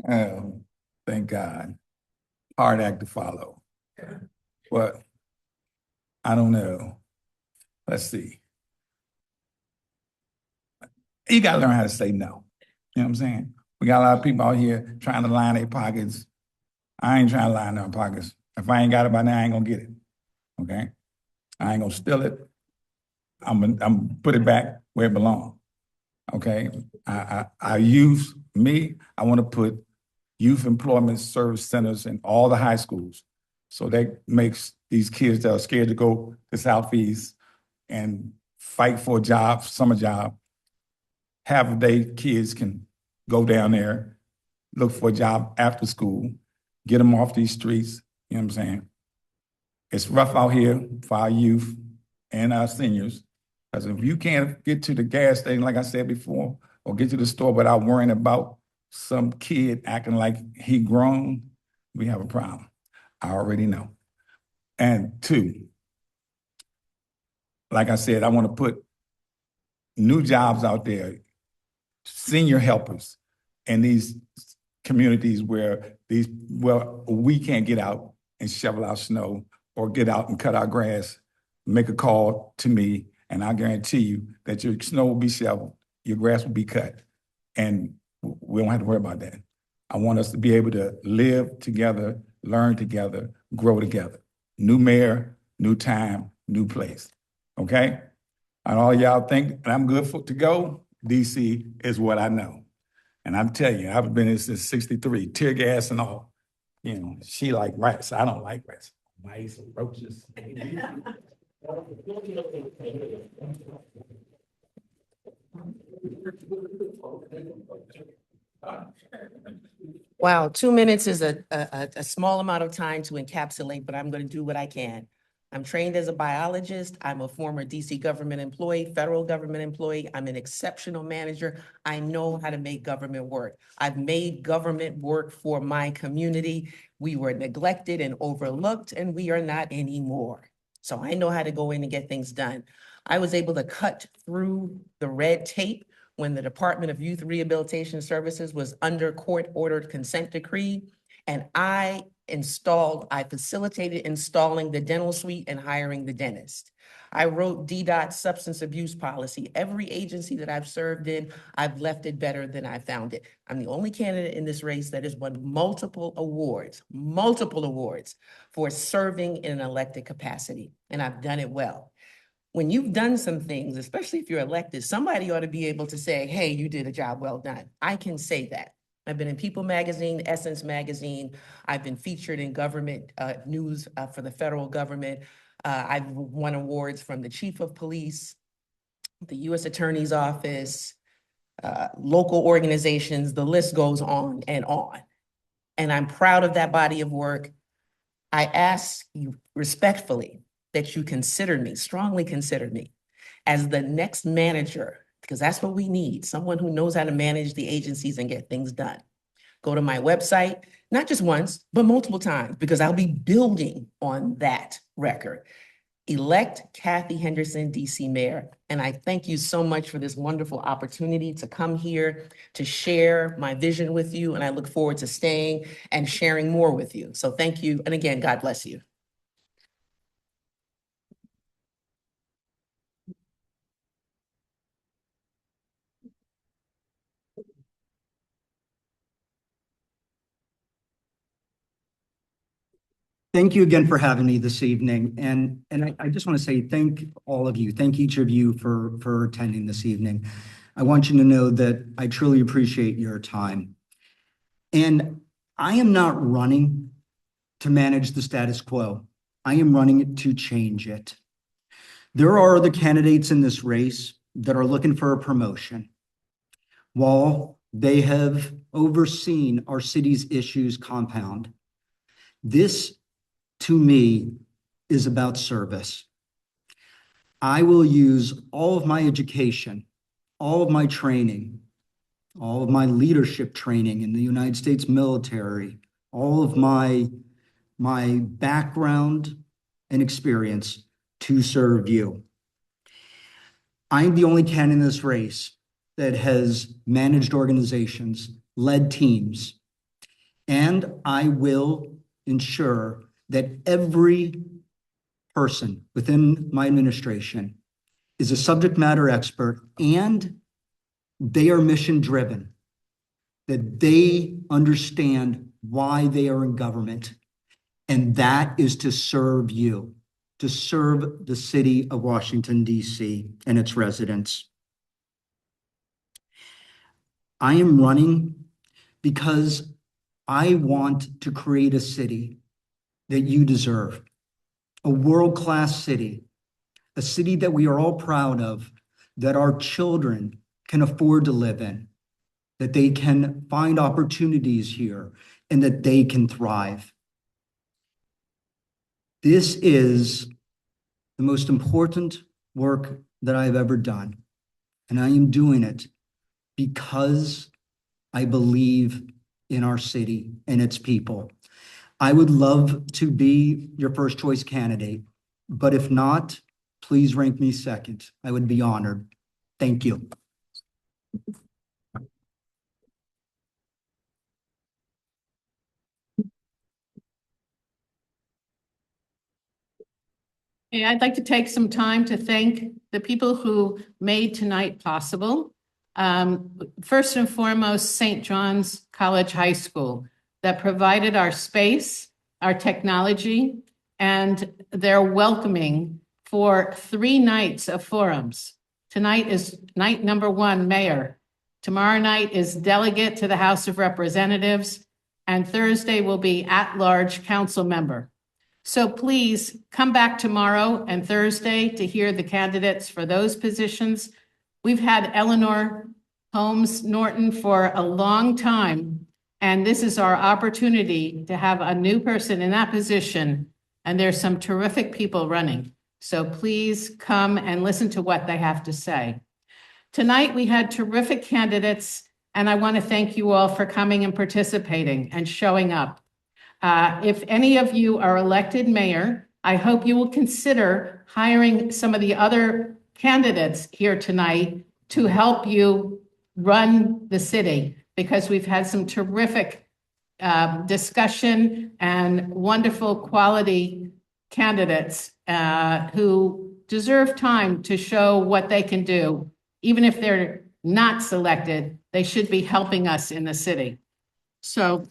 Oh, thank God. Hard act to follow. But I don't know. Let's see. You gotta learn how to say no. You know what I'm saying? We got a lot of people out here trying to line their pockets. I ain't trying to line their pockets. If I ain't got it by now, I ain't gonna get it. Okay? I ain't gonna steal it. I'm put it back where it belongs. Okay? I use me. I want to put youth employment service centers in all the high schools. So that makes these kids that are scared to go to Southeast and fight for a job, summer job, half of their kids can go down there, look for a job after school, get them off these streets. You know what I'm saying? It's rough out here for our youth and our seniors. Because if you can't get to the gas station, like I said before, or get to the store without worrying about some kid acting like he grown, we have a problem. I already know. And two, like I said, I want to put new jobs out there, senior helpers in these communities where we can't get out and shovel our snow or get out and cut our grass. Make a call to me, and I guarantee you that your snow will be shoveled, your grass will be cut, and we don't have to worry about that. I want us to be able to live together, learn together, grow together. New mayor, new time, new place. Okay? And all y'all think I'm good to go? DC is what I know. And I'm telling you, I've been here since 63, tear gas and all. You know, she like rats. I don't like rats. Mice and roaches. Wow, 2 minutes is a small amount of time to encapsulate, but I'm going to do what I can. I'm trained as a biologist. I'm a former DC government employee, federal government employee. I'm an exceptional manager. I know how to make government work. I've made government work for my community. We were neglected and overlooked, and we are not anymore. So I know how to go in and get things done. I was able to cut through the red tape when the Department of Youth Rehabilitation Services was under court-ordered consent decree, and I facilitated installing the dental suite and hiring the dentist. I wrote DDOT's substance abuse policy. Every agency that I've served in, I've left it better than I found it. I'm the only candidate in this race that has won multiple awards for serving in an elected capacity, and I've done it well. When you've done some things, especially if you're elected, somebody ought to be able to say, hey, you did a job well done. I can say that. I've been in People Magazine, Essence Magazine. I've been featured in government news for the federal government. I've won awards from the Chief of Police, the U.S. Attorney's Office, local organizations, the list goes on. And I'm proud of that body of work. I ask you respectfully that you consider me, strongly consider me, as the next manager, because that's what we need, someone who knows how to manage the agencies and get things done. Go to my website, not just once, but multiple times, because I'll be building on that record. Elect Kathy Henderson, DC Mayor, and I thank you so much for this wonderful opportunity to come here to share my vision with you, and I look forward to staying and sharing more with you. So thank you, and again, God bless you. Thank you again for having me this evening. And I just want to say thank all of you. Thank each of you for attending this evening. I want you to know that I truly appreciate your time. And I am not running to manage the status quo. I am running to change it. There are other candidates in this race that are looking for a promotion. While they have overseen our city's issues compound, this to me is about service. I will use all of my education, all of my training, all of my leadership training in the United States military, all of my background and experience to serve you. I'm the only candidate in this race that has managed organizations, led teams, and I will ensure that every person within my administration is a subject matter expert and they are mission driven, that they understand why they are in government. And that is to serve you, to serve the city of Washington, D.C. and its residents. I am running because I want to create a city that you deserve, a world-class city, a city that we are all proud of, that our children can afford to live in, that they can find opportunities here, and that they can thrive. This is the most important work that I've ever done, and I am doing it because I believe in our city and its people. I would love to be your first choice candidate, but if not, please rank me second. I would be honored. Thank you. Okay, I'd like to take some time to thank the people who made tonight possible. First and foremost, St. John's College High School that provided our space, our technology, and their welcoming for 3 nights of forums. Tonight is night number 1, mayor. Tomorrow night is delegate to the House of Representatives, and Thursday will be at-large council member. So please come back tomorrow and Thursday to hear the candidates for those positions. We've had Eleanor Holmes Norton for a long time, and this is our opportunity to have a new person in that position. And there's some terrific people running. So please come and listen to what they have to say. Tonight, we had terrific candidates, and I want to thank you all for coming and participating and showing up. If any of you are elected mayor, I hope you will consider hiring some of the other candidates here tonight to help you run the city, because we've had some terrific discussion and wonderful quality candidates who deserve time to show what they can do. Even if they're not selected, they should be helping us in the city. So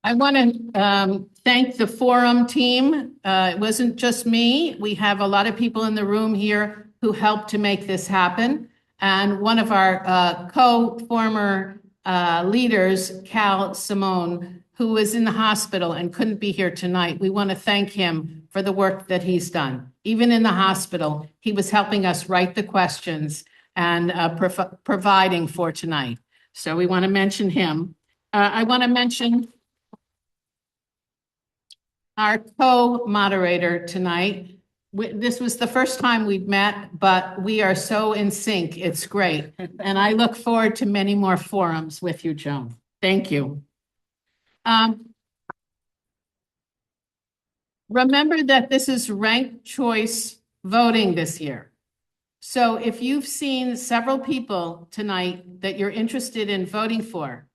I want to thank the forum team. It wasn't just me. We have a lot of people in the room here who helped to make this happen. And one of our former leaders, Cal Simone, who was in the hospital and couldn't be here tonight. We want to thank him for the work that he's done. Even in the hospital, he was helping us write the questions and providing for tonight. So we want to mention him. I want to mention our co-moderator tonight. This was the first time we've met, but we are so in sync. It's great. And I look forward to many more forums with you, Joan. Thank you. Remember that this is ranked choice voting this year. So if you've seen several people tonight that you're interested in voting for,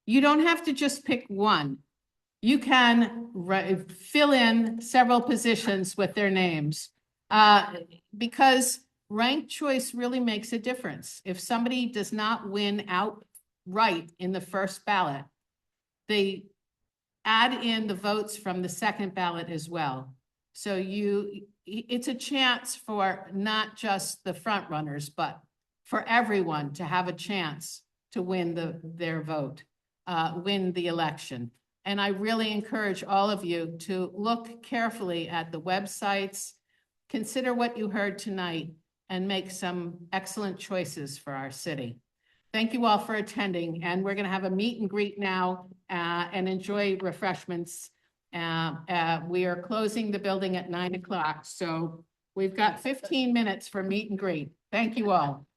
you don't have to just pick one. You can fill in several positions with their names because ranked choice really makes a difference. If somebody does not win outright in the first ballot, they add in the votes from the second ballot as well. So it's a chance for not just the front runners, but for everyone to have a chance to win their vote, win the election. And I really encourage all of you to look carefully at the websites, consider what you heard tonight, and make some excellent choices for our city. Thank you all for attending, and we're going to have a meet and greet now and enjoy refreshments. We are closing the building at 9 o'clock, so we've got 15 minutes for meet and greet. Thank you all.